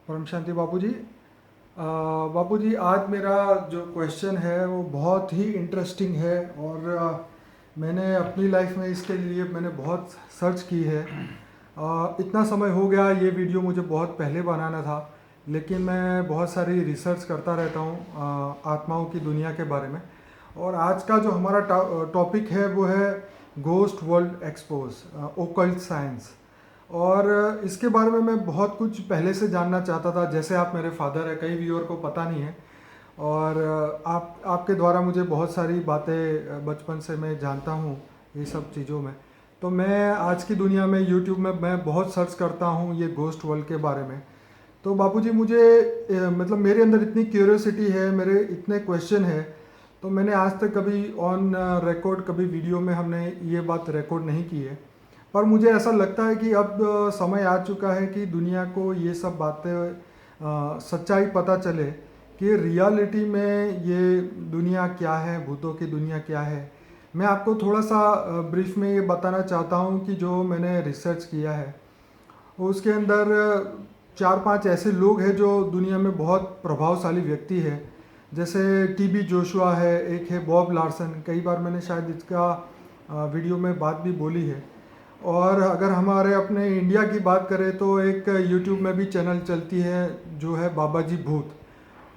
परम शांति बापू जी। बापू जी, आज मेरा जो क्वेश्चन है वो बहुत ही इंटरेस्टिंग है और मैंने अपनी लाइफ में इसके लिए मैंने बहुत सर्च की है। इतना समय हो गया, ये वीडियो मुझे बहुत पहले बनाना था, लेकिन मैं बहुत सारी रिसर्च करता रहता हूँ आत्माओं की दुनिया के बारे में। और आज का जो हमारा टॉपिक है वो है ghost world expose, occult science. और इसके बारे में मैं बहुत कुछ पहले से जानना चाहता था। जैसे आप मेरे फादर हैं, कई व्यूअर को पता नहीं है, और आपके द्वारा मुझे बहुत सारी बातें बचपन से मैं जानता हूँ ये सब चीज़ों में। तो मैं आज की दुनिया में यूट्यूब में मैं बहुत सर्च करता हूँ ये गोस्ट वर्ल्ड के बारे में। तो बापूजी, मुझे मतलब मेरे अंदर इतनी क्यूरियोसिटी है, मेरे इतने क्वेश्चन है। तो मैंने आज तक कभी ऑन रिकॉर्ड, कभी वीडियो में हमने ये बात रिकॉर्ड नहीं की है। पर मुझे ऐसा लगता है कि अब समय आ चुका है कि दुनिया को ये सब बातें सच्चाई पता चले कि रियलिटी में ये दुनिया क्या है, भूतों की दुनिया क्या है। मैं आपको थोड़ा सा ब्रीफ में ये बताना चाहता हूँ कि जो मैंने रिसर्च किया है उसके अंदर 4-5 ऐसे लोग हैं जो दुनिया में बहुत प्रभावशाली व्यक्ति है। जैसे टीबी जोशुआ है, एक है बॉब लार्सन। कई बार मैंने शायद इसका वीडियो में बात भी बोली है। और अगर हमारे अपने इंडिया की बात करें तो एक यूट्यूब में भी चैनल चलती है जो है बाबा जी भूत।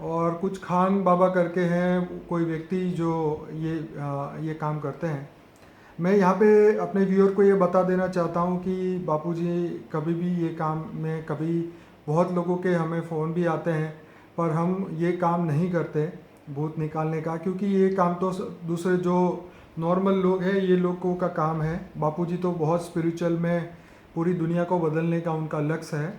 और कुछ खान बाबा करके हैं कोई व्यक्ति जो ये काम करते हैं। मैं यहाँ पे अपने व्यूअर को ये बता देना चाहता हूँ कि बापूजी कभी भी ये काम में, कभी बहुत लोगों के हमें फ़ोन भी आते हैं, पर हम ये काम नहीं करते भूत निकालने का, क्योंकि ये काम तो दूसरे जो नॉर्मल लोग हैं ये लोगों का काम है। बापूजी तो बहुत स्पिरिचुअल में पूरी दुनिया को बदलने का उनका लक्ष्य है।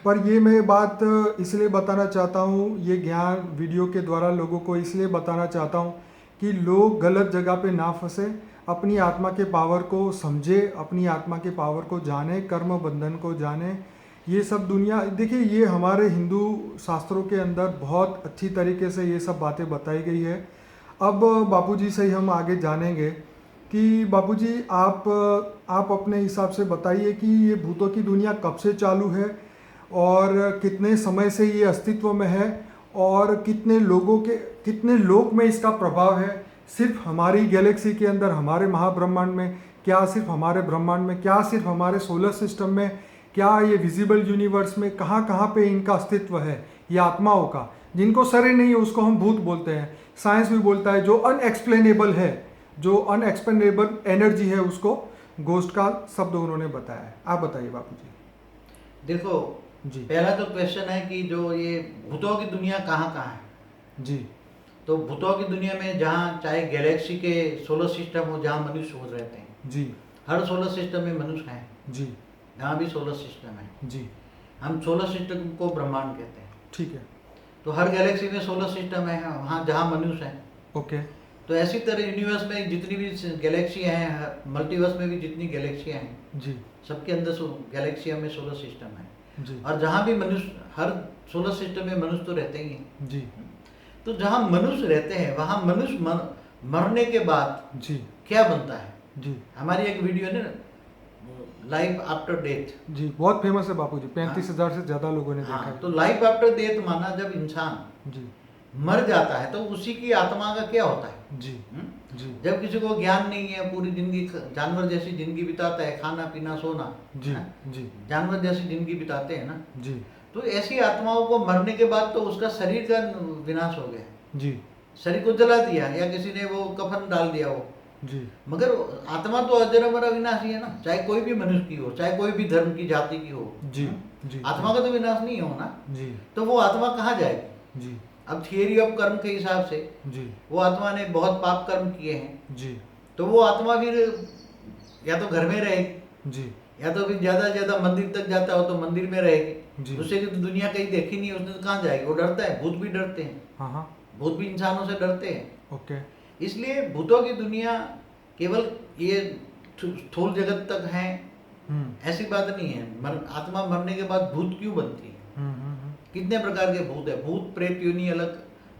पर ये मैं बात इसलिए बताना चाहता हूँ, ये ज्ञान वीडियो के द्वारा लोगों को इसलिए बताना चाहता हूँ कि लोग गलत जगह पे ना फंसे, अपनी आत्मा के पावर को समझे, अपनी आत्मा के पावर को जाने, कर्म बंधन को जाने। ये सब दुनिया, देखिए, ये हमारे हिंदू शास्त्रों के अंदर बहुत अच्छी तरीके से ये सब बातें बताई गई है। अब बापूजी से ही हम आगे जानेंगे कि बापूजी आप अपने हिसाब से बताइए कि ये भूतों की दुनिया कब से चालू है और कितने समय से ये अस्तित्व में है, और कितने लोग में इसका प्रभाव है। सिर्फ हमारी गैलेक्सी के अंदर, हमारे महाब्रह्मांड में, क्या सिर्फ हमारे ब्रह्मांड में, क्या सिर्फ हमारे सोलर सिस्टम में, क्या ये विजिबल यूनिवर्स में, कहाँ कहाँ पे इनका अस्तित्व है ये आत्माओं का। जिनको शरीर नहीं है उसको हम भूत बोलते हैं। साइंस भी बोलता है जो अनएक्सप्लेनेबल है, जो अनएक्सप्लेनेबल एनर्जी है, उसको गोस्ट का शब्द उन्होंने बताया है। आप बताइए बापू जी। देखो जी पहला तो क्वेश्चन है कि जो ये भूतों की दुनिया कहाँ कहाँ है। जी तो भूतों की दुनिया में जहाँ चाहे गैलेक्सी के सोलर सिस्टम हो जहाँ मनुष्य हो रहते हैं, जी हर सोलर सिस्टम में मनुष्य हैं। जी यहाँ भी सोलर सिस्टम है। जी हम सोलर सिस्टम को ब्रह्मांड कहते हैं। ठीक है। तो हर गैलेक्सी में सोलर सिस्टम है वहाँ जहाँ मनुष्य हैं। ओके। तो ऐसी तरह यूनिवर्स में जितनी भी गैलेक्सियाँ हैं, मल्टीवर्स में भी जितनी गैलेक्सियाँ हैं, जी सबके अंदर गैलेक्सिया में सोलर सिस्टम है। जी और जहाँ भी मनुष्य, हर सोलर सिस्टम में मनुष्य तो रहते ही हैं। जी तो जहाँ मनुष्य रहते हैं वहाँ मनुष्य मरने के बाद जी क्या बनता है। जी हमारी एक वीडियो है ना, लाइफ आफ्टर डेथ। जी, बहुत फेमस है बापू जी, 35,000 से ज़्यादा लोगों ने देखा हाँ, है। तो लाइफ आफ्टर डेथ माना जब इंसान जी मर जाता है तो उसी की आत्मा का क्या होता है। जी जी जब किसी को ज्ञान नहीं है, पूरी जिंदगी जानवर जैसी जिंदगी बिताता है, खाना पीना सोना, जी हाँ? जी जानवर जैसी जिंदगी बिताते हैं ना। जी तो ऐसी आत्माओं को मरने के बाद तो उसका शरीर का विनाश हो गया, जी शरीर को जला दिया या किसी ने वो कफन डाल दिया हो, जी मगर आत्मा तो अजर अमर अविनाशी है ना। चाहे कोई भी मनुष्य की हो, चाहे कोई भी धर्म की जाति की हो, जी जी आत्मा का तो विनाश नहीं हो ना। जी तो वो आत्मा कहाँ जाएगी। जी अब थियरी ऑफ कर्म के हिसाब से जी वो आत्मा ने बहुत पाप कर्म किए हैं, जी तो वो आत्मा फिर या तो घर में रहेगी, जी या तो फिर ज्यादा से ज्यादा मंदिर तक जाता हो तो मंदिर में रहेगी। जी। उससे की तो दुनिया कहीं देखी नहीं, उसने तो कहाँ जाएगी। वो डरता है, भूत भी डरते हैं, हाँ हाँ। भूत भी इंसानों से डरते हैं। ओके। इसलिए भूतों की दुनिया केवल ये स्थूल जगत तक है ऐसी बात नहीं है। आत्मा मरने के बाद भूत क्यों बनती है। कितने प्रकार के भूत है, भूत प्रेत योनि अलग,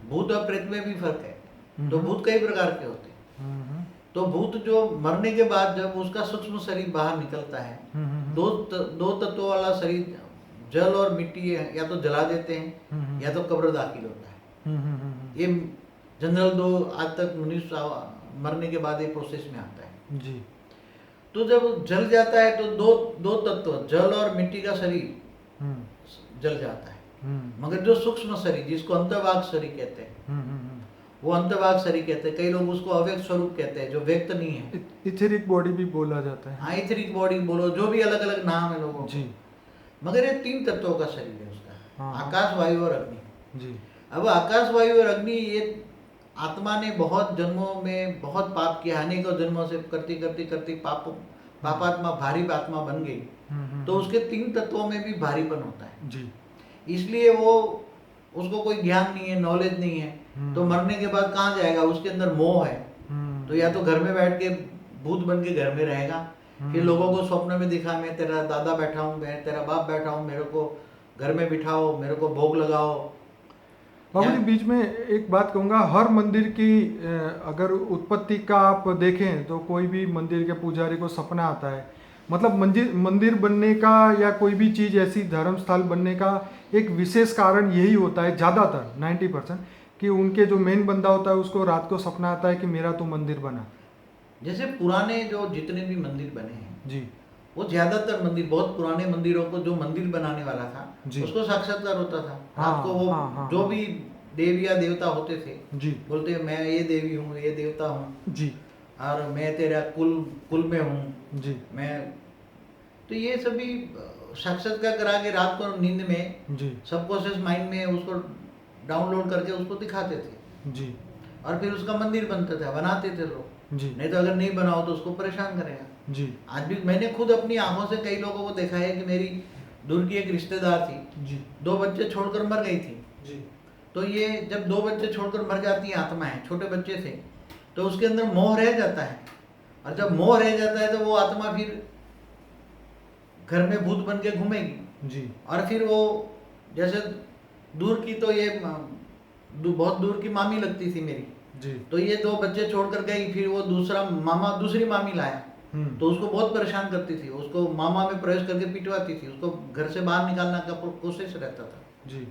भूत और प्रेत में भी फर्क है। तो भूत कई प्रकार के होते हैं। तो भूत जो मरने के बाद जब उसका सूक्ष्म शरीर बाहर निकलता है, दो तत्वों वाला शरीर जल और मिट्टी या तो जला देते हैं या तो कब्र दाखिल होता है। ये जनरल दो आज तक मनुष्य मरने के बाद ये प्रोसेस में आता है जी। तो जब जल जाता है तो दो तत्व जल और मिट्टी का शरीर जल जाता है। मगर जो सूक्ष्म शरीर जिसको अंतर्वाग शरीर कहते हैं वो अंतर्वाग शरीर कहते हैं। कई लोग उसको अव्यक्त स्वरूप कहते हैं जो व्यक्त नहीं है। इथेरिक बॉडी भी बोला जाता है। हाँ, इथेरिक बॉडी बोलो, जो भी अलग अलग नाम है लोगों जी। मगर ये 3 तत्वों का शरीर है उसका। हाँ। आकाश, वायु और अग्नि। जी। अब आकाश, वायु और अग्नि ये आत्मा ने बहुत जन्मों में बहुत पाप किया, अनेकों जन्मों से करती करती करती पापात्मा भारी आत्मा बन गई तो उसके 3 तत्वों में भी भारीपन होता है जी। इसलिए वो उसको कोई ज्ञान नहीं है, नॉलेज नहीं है तो मरने के बाद कहाँ जाएगा? उसके अंदर मोह है तो या तो घर में बैठ के भूत बन के घर में रहेगा, फिर लोगों को स्वप्न में दिखा मैं तेरा दादा बैठा हूँ, मैं तेरा बाप बैठा हूँ, मेरे को घर में बिठाओ, मेरे को भोग लगाओ। बाबूजी बीच में एक बात कहूँगा, हर मंदिर की अगर उत्पत्ति का आप देखें तो कोई भी मंदिर के पुजारी को सपना आता है, मतलब मंदिर बनने का या कोई भी चीज़ ऐसी धर्म स्थल बनने का एक विशेष कारण यही होता है ज़्यादातर 90% कि उनके जो मेन बंदा होता है उसको रात को सपना आता है कि मेरा तो मंदिर बना। जैसे पुराने जो जितने भी मंदिर बने हैं जी, वो ज्यादातर मंदिर, बहुत पुराने मंदिरों को जो मंदिर बनाने वाला था उसको साक्षात्कार होता था। रात को वो जो भी देवी या देवता होते थे जी, बोलते मैं ये देवी हूँ, ये देवता हूँ जी, और मैं तेरा कुल में हूँ जी, मैं, तो ये सभी साक्षात्कार करा के रात को नींद में जी, सबकॉन्शियस माइंड में उसको डाउनलोड करके उसको दिखाते थे जी, और फिर उसका मंदिर बनता था, बनाते थे लोग। जी, नहीं तो अगर नहीं बनाओ तो उसको परेशान करेगा। जी। आज भी मैंने खुद अपनी आंखों से कई लोगों को देखा है कि मेरी दूर की एक रिश्तेदार थी, जी, 2 बच्चे छोड़कर मर गई थी। जी, तो ये जब 2 बच्चे छोड़कर मर जाती है आत्माएं, छोटे बच्चे थे, तो उसके अंदर मोह रह जाता है और जब मोह रह जाता है तो वो आत्मा फिर घर में भूत बन के घूमेगी जी, और फिर वो जैसे दूर की तो ये बहुत दूर की मामी लगती थी मेरी, जी, तो ये 2 बच्चे छोड़कर गई, फिर वो दूसरी मामी लाया तो उसको बहुत परेशान करती थी, उसको मामा में प्रवेश करके पिटवाती थी, उसको घर से बाहर निकालना का कोशिश रहता था। जी,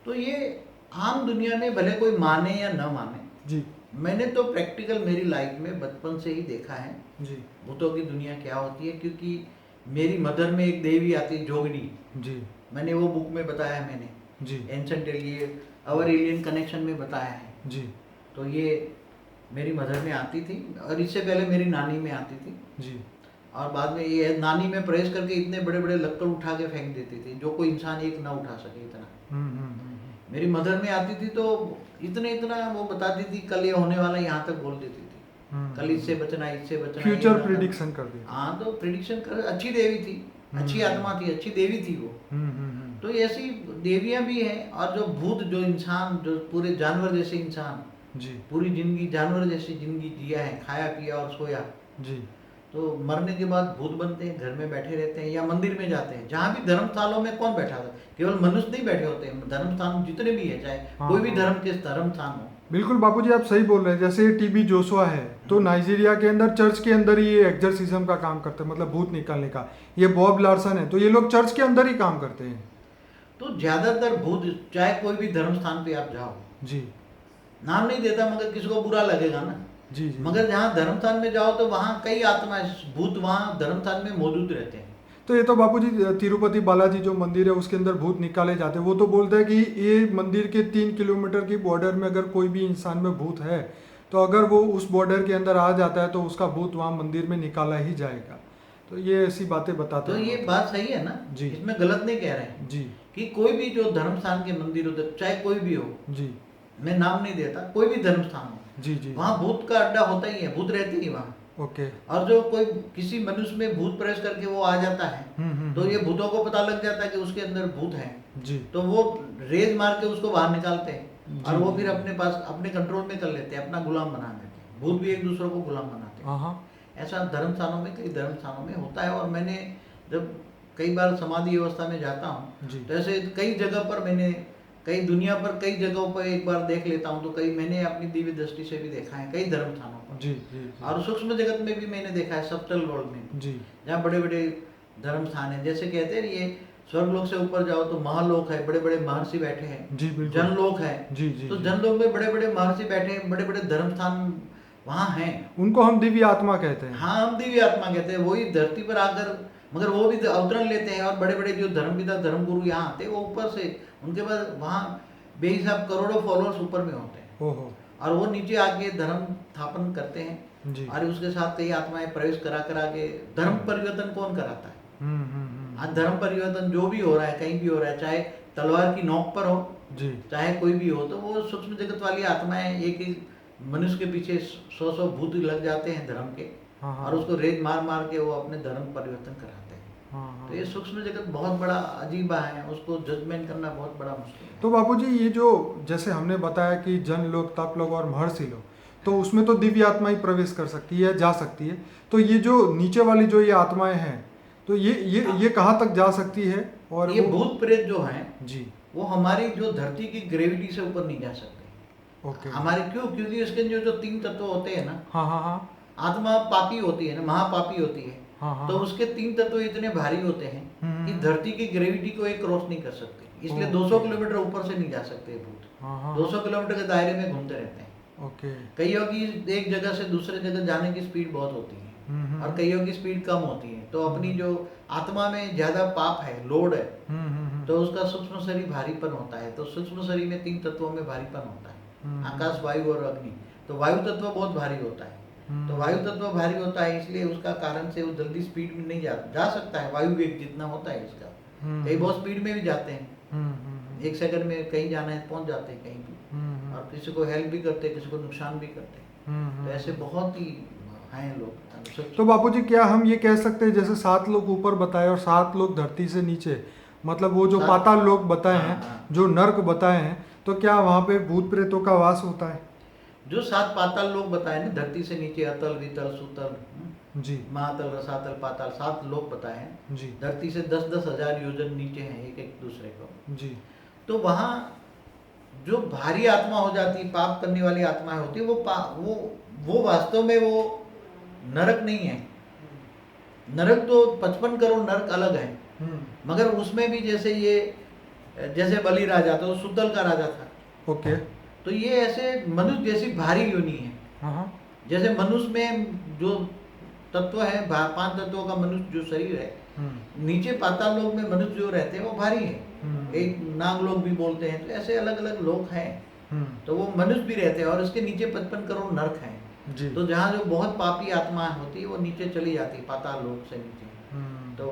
तो ये आम दुनिया में भले कोई माने या न माने, जी, मैंने तो प्रैक्टिकल मेरी लाइफ में बचपन से ही देखा है जी, भूतों की दुनिया क्या होती है। क्योंकि मेरी मदर में एक देवी आती है जोगनी, जी, मैंने वो बुक में बताया है, मैंने जी, एंशंट अवर एलियन कनेक्शन में बताया है। जी, तो ये मेरी मदर में आती थी और इससे पहले मेरी नानी में आती थी जी, और बाद में ये नानी में प्रवेश करके इतने बड़े बड़े लक्कड़ उठा के फेंक देती थी जो कोई इंसान एक ना उठा सके इतना। मेरी मदर में आती थी तो इतना वो बताती थी कल ये होने वाला, यहाँ तक बोल देती थी कल इससे बचना, इससे बचना, फ्यूचर प्रिडिक्शन कर दी। हाँ, तो प्रिडिक्शन कर, अच्छी देवी थी, अच्छी आत्मा थी, अच्छी देवी थी वो। तो ऐसी देवियां भी हैं और जो भूत, जो इंसान, जो पूरे जानवर जैसे इंसान जी, पूरी जिंदगी जानवर जैसी जिंदगी जिया है, खाया पिया और सोया, जी, तो मरने के बाद भूत बनते हैं, घर में बैठे रहते हैं या मंदिर में जाते हैं। जहाँ भी धर्मस्थानों में कौन बैठा था? केवल मनुष्य नहीं बैठे होते हैं, धर्मस्थान जितने भी है, चाहे कोई भी धर्म के धर्मस्थान हो। बिल्कुल बापूजी आप सही बोल रहे हैं। जैसे टीबी जोशुआ है तो नाइजीरिया के अंदर चर्च के अंदर ही ये एक्सर्सिज्म का काम करते हैं, मतलब भूत निकालने का। ये बॉब लार्सन है तो ये लोग चर्च के अंदर ही काम करते हैं। तो ज्यादातर भूत, चाहे कोई भी धर्म स्थान पे आप जाओ, जी, नाम नहीं देता मगर किसी को बुरा लगेगा ना, जी, जी, मगर जहाँ धर्म स्थान में जाओ तो वहाँ कई आत्माएं, भूत वहाँ धर्म स्थान में मौजूद रहते हैं। तो ये तो बापूजी तिरुपति बालाजी जो मंदिर है उसके अंदर भूत निकाले जाते हैं। वो तो बोलते हैं कि ये मंदिर के 3 किलोमीटर की बॉर्डर में अगर कोई भी इंसान में भूत है तो अगर वो उस बॉर्डर के अंदर आ जाता है तो उसका भूत वहाँ मंदिर में निकाला ही जाएगा। तो ये ऐसी बातें बताते तो हैं। ये बात सही है ना जी, इसमें गलत नहीं कह रहे हैं जी, कि कोई भी जो धर्म स्थान के मंदिर होते, चाहे कोई भी हो, जी, मैं नाम नहीं देता, कोई भी धर्म स्थान हो, जी, जी, वहाँ भूत का अड्डा होता ही है, भूत रहते ही वहाँ। ओके, और जो कोई किसी मनुष्य में भूत प्रवेश करके वो आ जाता है तो ये भूतों को पता लग जाता है कि उसके अंदर भूत है, जी, तो वो रेज मार के उसको बाहर निकालते हैं और जी, वो फिर अपने पास अपने कंट्रोल में कर लेते हैं, अपना गुलाम बना देते हैं। भूत भी एक दूसरे को गुलाम बनाते हैं। हाँ, ऐसा धर्म स्थानों में, कई धर्म स्थानों में होता है। और मैंने जब कई बार समाधि अवस्था में जाता हूँ जी, तो ऐसे कई जगह पर मैंने, कई दुनिया पर कई जगहों पर एक बार देख लेता हूँ, तो कई मैंने अपनी दिव्य दृष्टि से भी देखा है कई धर्म स्थानों पर। जी, जी, जी, और सूक्ष्म जगत में भी मैंने देखा है, सब्टल वर्ल्ड में, जी, जहाँ बड़े बड़े धर्म स्थान है। जैसे कहते हैं ये स्वर्गलोक से ऊपर जाओ तो महालोक है, बड़े बड़े महर्षि बैठे हैं। जी बिल्कुल। जनलोक है, जी जी तो जी। जनलोक में बड़े बड़े महर्षि बैठे हैं, बड़े बड़े धर्म स्थान वहाँ हैं। उनको हम दिव्य आत्मा कहते हैं। हाँ, हम दिव्य आत्मा कहते हैं, वही धरती पर आकर, मगर वो भी अवतरण लेते हैं, और बड़े बड़े जो धर्मपिता धर्मगुरु यहाँ आते हैं, वो ऊपर से, उनके पास वहाँ बेहिसाब करोड़ों फॉलोअर्स ऊपर में होते हैं, ओहो। और वो नीचे आके धर्म स्थापन करते हैं। जी। और उसके साथ कई आत्माएं प्रवेश करा करा के धर्म परिवर्तन कौन कराता है? आज धर्म परिवर्तन जो भी हो रहा है, कहीं भी हो रहा है, चाहे तलवार की नोक पर हो, जी। चाहे कोई भी हो, तो वो सूक्ष्म जगत वाली आत्माएं, एक ही मनुष्य के पीछे 100 भूत लग जाते हैं धर्म के, हाँ हाँ। और उसको रेत मार मार के वो अपने धर्म परिवर्तन कराते हैं। हाँ हाँ। तो ये सूक्ष्म जगत बहुत बड़ा अजीबा है, उसको जजमेंट करना बहुत बड़ा मुश्किल है। तो बापूजी, ये जो जैसे हमने बताया कि जन लोग, तप लोग और महर्षि लोग, तो उसमें तो दिव्य आत्मा ही प्रवेश कर सकती है, जा सकती है। तो ये जो नीचे वाली जो ये आत्माएं हैं, तो ये कहाँ तक जा सकती है? और ये वो भूत प्रेत जो हैं, जी। वो हमारी जो धरती की ग्रेविटी से ऊपर नहीं जा सकते। ओके। हमारे क्यों? क्योंकि इसके जो 3 तत्व होते हैं ना, हाँ हाँ हाँ। आत्मा पापी होती है ना, महापापी होती है, हाँ हाँ। तो उसके 3 तत्व इतने भारी होते हैं कि धरती की ग्रेविटी को एक क्रॉस नहीं कर सकते, इसलिए 200 किलोमीटर ऊपर से नहीं जा सकते भूत। हाँ हाँ। 200 किलोमीटर के दायरे में घूमते रहते हैं। ओके। कईयों की एक जगह से दूसरे जगह जाने की स्पीड बहुत होती है, और कईयों की स्पीड कम होती है। तो अपनी जो आत्मा में ज्यादा पाप है, लोड है, तो उसका सूक्ष्म शरीर भारीपन होता है। तो सूक्ष्म शरीर में 3 तत्वों में भारीपन होता है, आकाश, वायु और अग्नि। तो वायु तत्व बहुत भारी होता है, तो वायु तत्व भारी होता है, इसलिए उसका कारण से वो जल्दी स्पीड में नहीं जा सकता है। वायु वेग जितना होता है इसका, कई बहुत स्पीड में भी जाते हैं, 1 सेकंड में कहीं जाना है पहुंच जाते हैं कहीं भी, और किसी को हेल्प भी करते हैं, किसी को नुकसान भी करते हैं। तो ऐसे बहुत ही हैं लोग। तो बापूजी, क्या हम ये कह सकते हैं जैसे 7 लोग ऊपर बताए और 7 लोग धरती से नीचे, मतलब वो जो पाताल लोग बताए हैं, जो नर्क बताए हैं, तो क्या वहाँ पे भूत प्रेतों का वास होता है? जो 7 पाताल लोग बताए ना, धरती से नीचे अतल, वितल, सुतल, जी, महातल, रसातल, पाताल, 7 लोग बताए हैं। जी। धरती से 10-10 हजार योजन नीचे हैं एक एक दूसरे को। जी। तो वहाँ जो भारी आत्मा हो जाती है, पाप करने वाली आत्माएं होती है, वो वास्तव में वो नरक नहीं है। नरक तो 55 करोड़ नरक अलग है, मगर उसमें भी जैसे बलि राजा, तो सुतल का राजा था। ओके। तो ये ऐसे मनुष्य जैसी भारी योनि है। हाँ। जैसे मनुष्य में जो तत्व है, 5 तत्वों का मनुष्य जो शरीर है, नीचे पाताल लोक में मनुष्य जो रहते हैं वो भारी है, एक नाग लोग भी बोलते हैं। तो ऐसे अलग अलग लोक हैं, तो वो मनुष्य भी रहते हैं, और इसके नीचे 55 करोड़ नरक हैं। तो जहाँ जो बहुत पापी आत्माएं होती है वो नीचे चली जाती है, पाताल लोक से नीचे। तो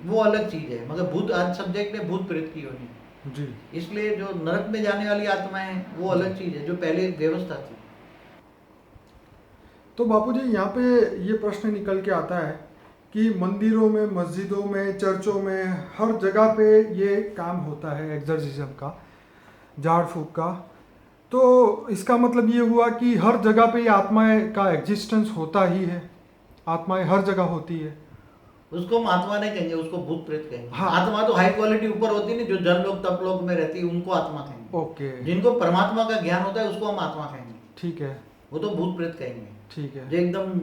वो अलग चीज है। मगर भूत, आज सब्जेक्ट है भूत प्रेत की योनि जी, इसलिए जो नरक में जाने वाली आत्माएं हैं वो अलग चीज है, जो पहले व्यवस्था थी। तो बापूजी, यहाँ पे ये प्रश्न निकल के आता है कि मंदिरों में, मस्जिदों में, चर्चों में, हर जगह पे ये काम होता है एग्जर्सिज्म का, झाड़ फूक का। तो इसका मतलब ये हुआ कि हर जगह पे ये आत्माएं का एग्जिस्टेंस होता ही है, आत्माएं हर जगह होती है। उसको हम आत्मा नहीं कहेंगे, उसको भूत प्रेत कहेंगे। हाँ। आत्मा तो हाई क्वालिटी ऊपर होती है ना, जो जन लोग तप लोग में रहती है, उनको आत्मा कहेंगे। ओके। जिनको परमात्मा का ज्ञान होता है उसको हम आत्मा कहेंगे। ठीक है। वो तो भूत प्रेत कहेंगे। ठीक है। जो एकदम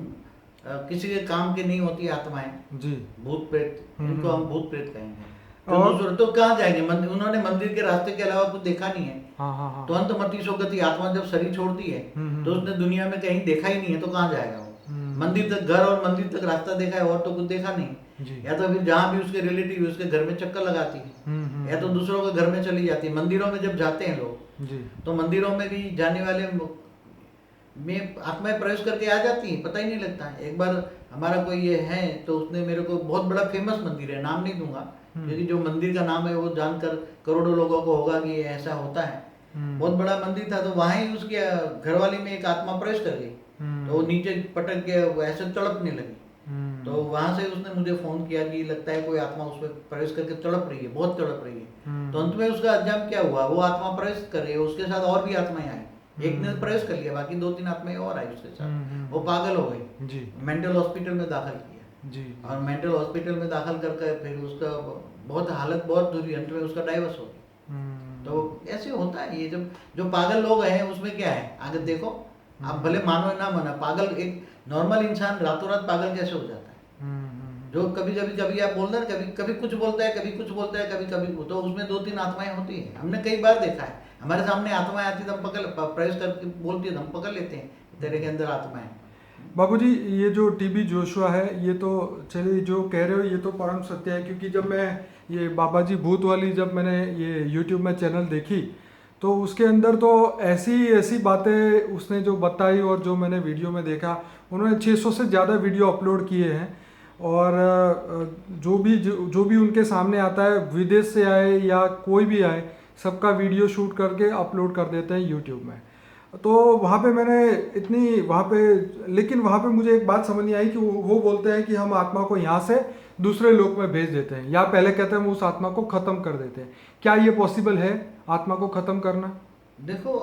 किसी के काम की नहीं होती आत्माएं जी, भूत प्रेत, इनको हम भूत प्रेत कहेंगे। और तो कहाँ जाएंगे? उन्होंने मंदिर के रास्ते के अलावा कुछ देखा नहीं है। हाँ। तो अंतमति सो गति, आत्मा जब शरीर छोड़ती है तो उसने दुनिया में कहीं देखा ही नहीं है, तो कहाँ जाएगा वो? मंदिर तक, घर और मंदिर तक रास्ता देखा है, और तो कुछ देखा नहीं। या तो फिर जहाँ भी उसके रिलेटिव उसके घर में चक्कर लगाती है, या तो दूसरों के घर में चली जाती है। मंदिरों में जब जाते हैं लोग, तो मंदिरों में भी जाने वाले में आत्माएं प्रवेश करके आ जाती है, पता ही नहीं लगता है। एक बार हमारा कोई ये है, तो उसने मेरे को, बहुत बड़ा फेमस मंदिर है, नाम नहीं दूंगा क्योंकि जो मंदिर का नाम है वो जानकर करोड़ों लोगों को होगा कि ऐसा होता है। बहुत बड़ा मंदिर था, तो वहां ही उसके घरवाली में एक आत्मा प्रवेश कर गई, तो वो नीचे पटक के ऐसे तड़पने लगी। तो वहां से उसने मुझे फोन किया कि लगता है कोई आत्मा उसमें प्रवेश करके तड़प रही है, बहुत तड़प रही है। तो अंत में उसका अंजाम क्या हुआ? वो आत्मा प्रवेश कर रही है, उसके साथ और भी आत्माएं आई। एक ने प्रवेश कर लिया, बाकी 2-3 आत्माएं और आई उसके साथ। वो पागल हो गई जी, मेंटल हॉस्पिटल में दाखिल किया जी। और मेंटल हॉस्पिटल में दाखिल करके फिर उसका बहुत हालत बहुत बुरी, अंत में उसका डाइवर्स हो गया। तो ऐसे होता है ये, जब जो पागल लोग हैं उसमें क्या है, आगे देखो, आप भले मानो ना मानो, पागल एक नॉर्मल इंसान रातों रात पागल कैसे हो जाता है? जो कभी कभी कभी आप बोल रहे हैं कभी कभी कुछ बोलता है, कभी कुछ बोलता है, कभी कभी, तो उसमें 2-3 आत्माएं होती हैं। हमने कई बार देखा है, हमारे सामने आत्माएं आती तो हम प्रवेश करके बोलती है तो हम पकड़ लेते हैं तेरे के अंदर आत्मा है। बाबूजी, ये जो टीबी जोशुआ है, ये तो चलिए जो कह रहे हो ये तो परम सत्य है, क्योंकि जब मैं ये बाबा जी भूत वाली जब मैंने ये यूट्यूब में चैनल देखी तो उसके अंदर तो ऐसी ऐसी बातें उसने जो बताई, और जो मैंने वीडियो में देखा, उन्होंने 600 से ज़्यादा वीडियो अपलोड किए हैं। और जो भी उनके सामने आता है, विदेश से आए या कोई भी आए, सबका वीडियो शूट करके अपलोड कर देते हैं यूट्यूब में। तो वहाँ पे मैंने इतनी वहाँ पे, लेकिन वहाँ पे मुझे एक बात समझ नहीं आई कि वो बोलते हैं कि हम आत्मा को यहाँ से दूसरे लोक में भेज देते हैं, या पहले कहते हैं हम उस आत्मा को ख़त्म कर देते हैं। क्या ये पॉसिबल है, आत्मा को ख़त्म करना? देखो,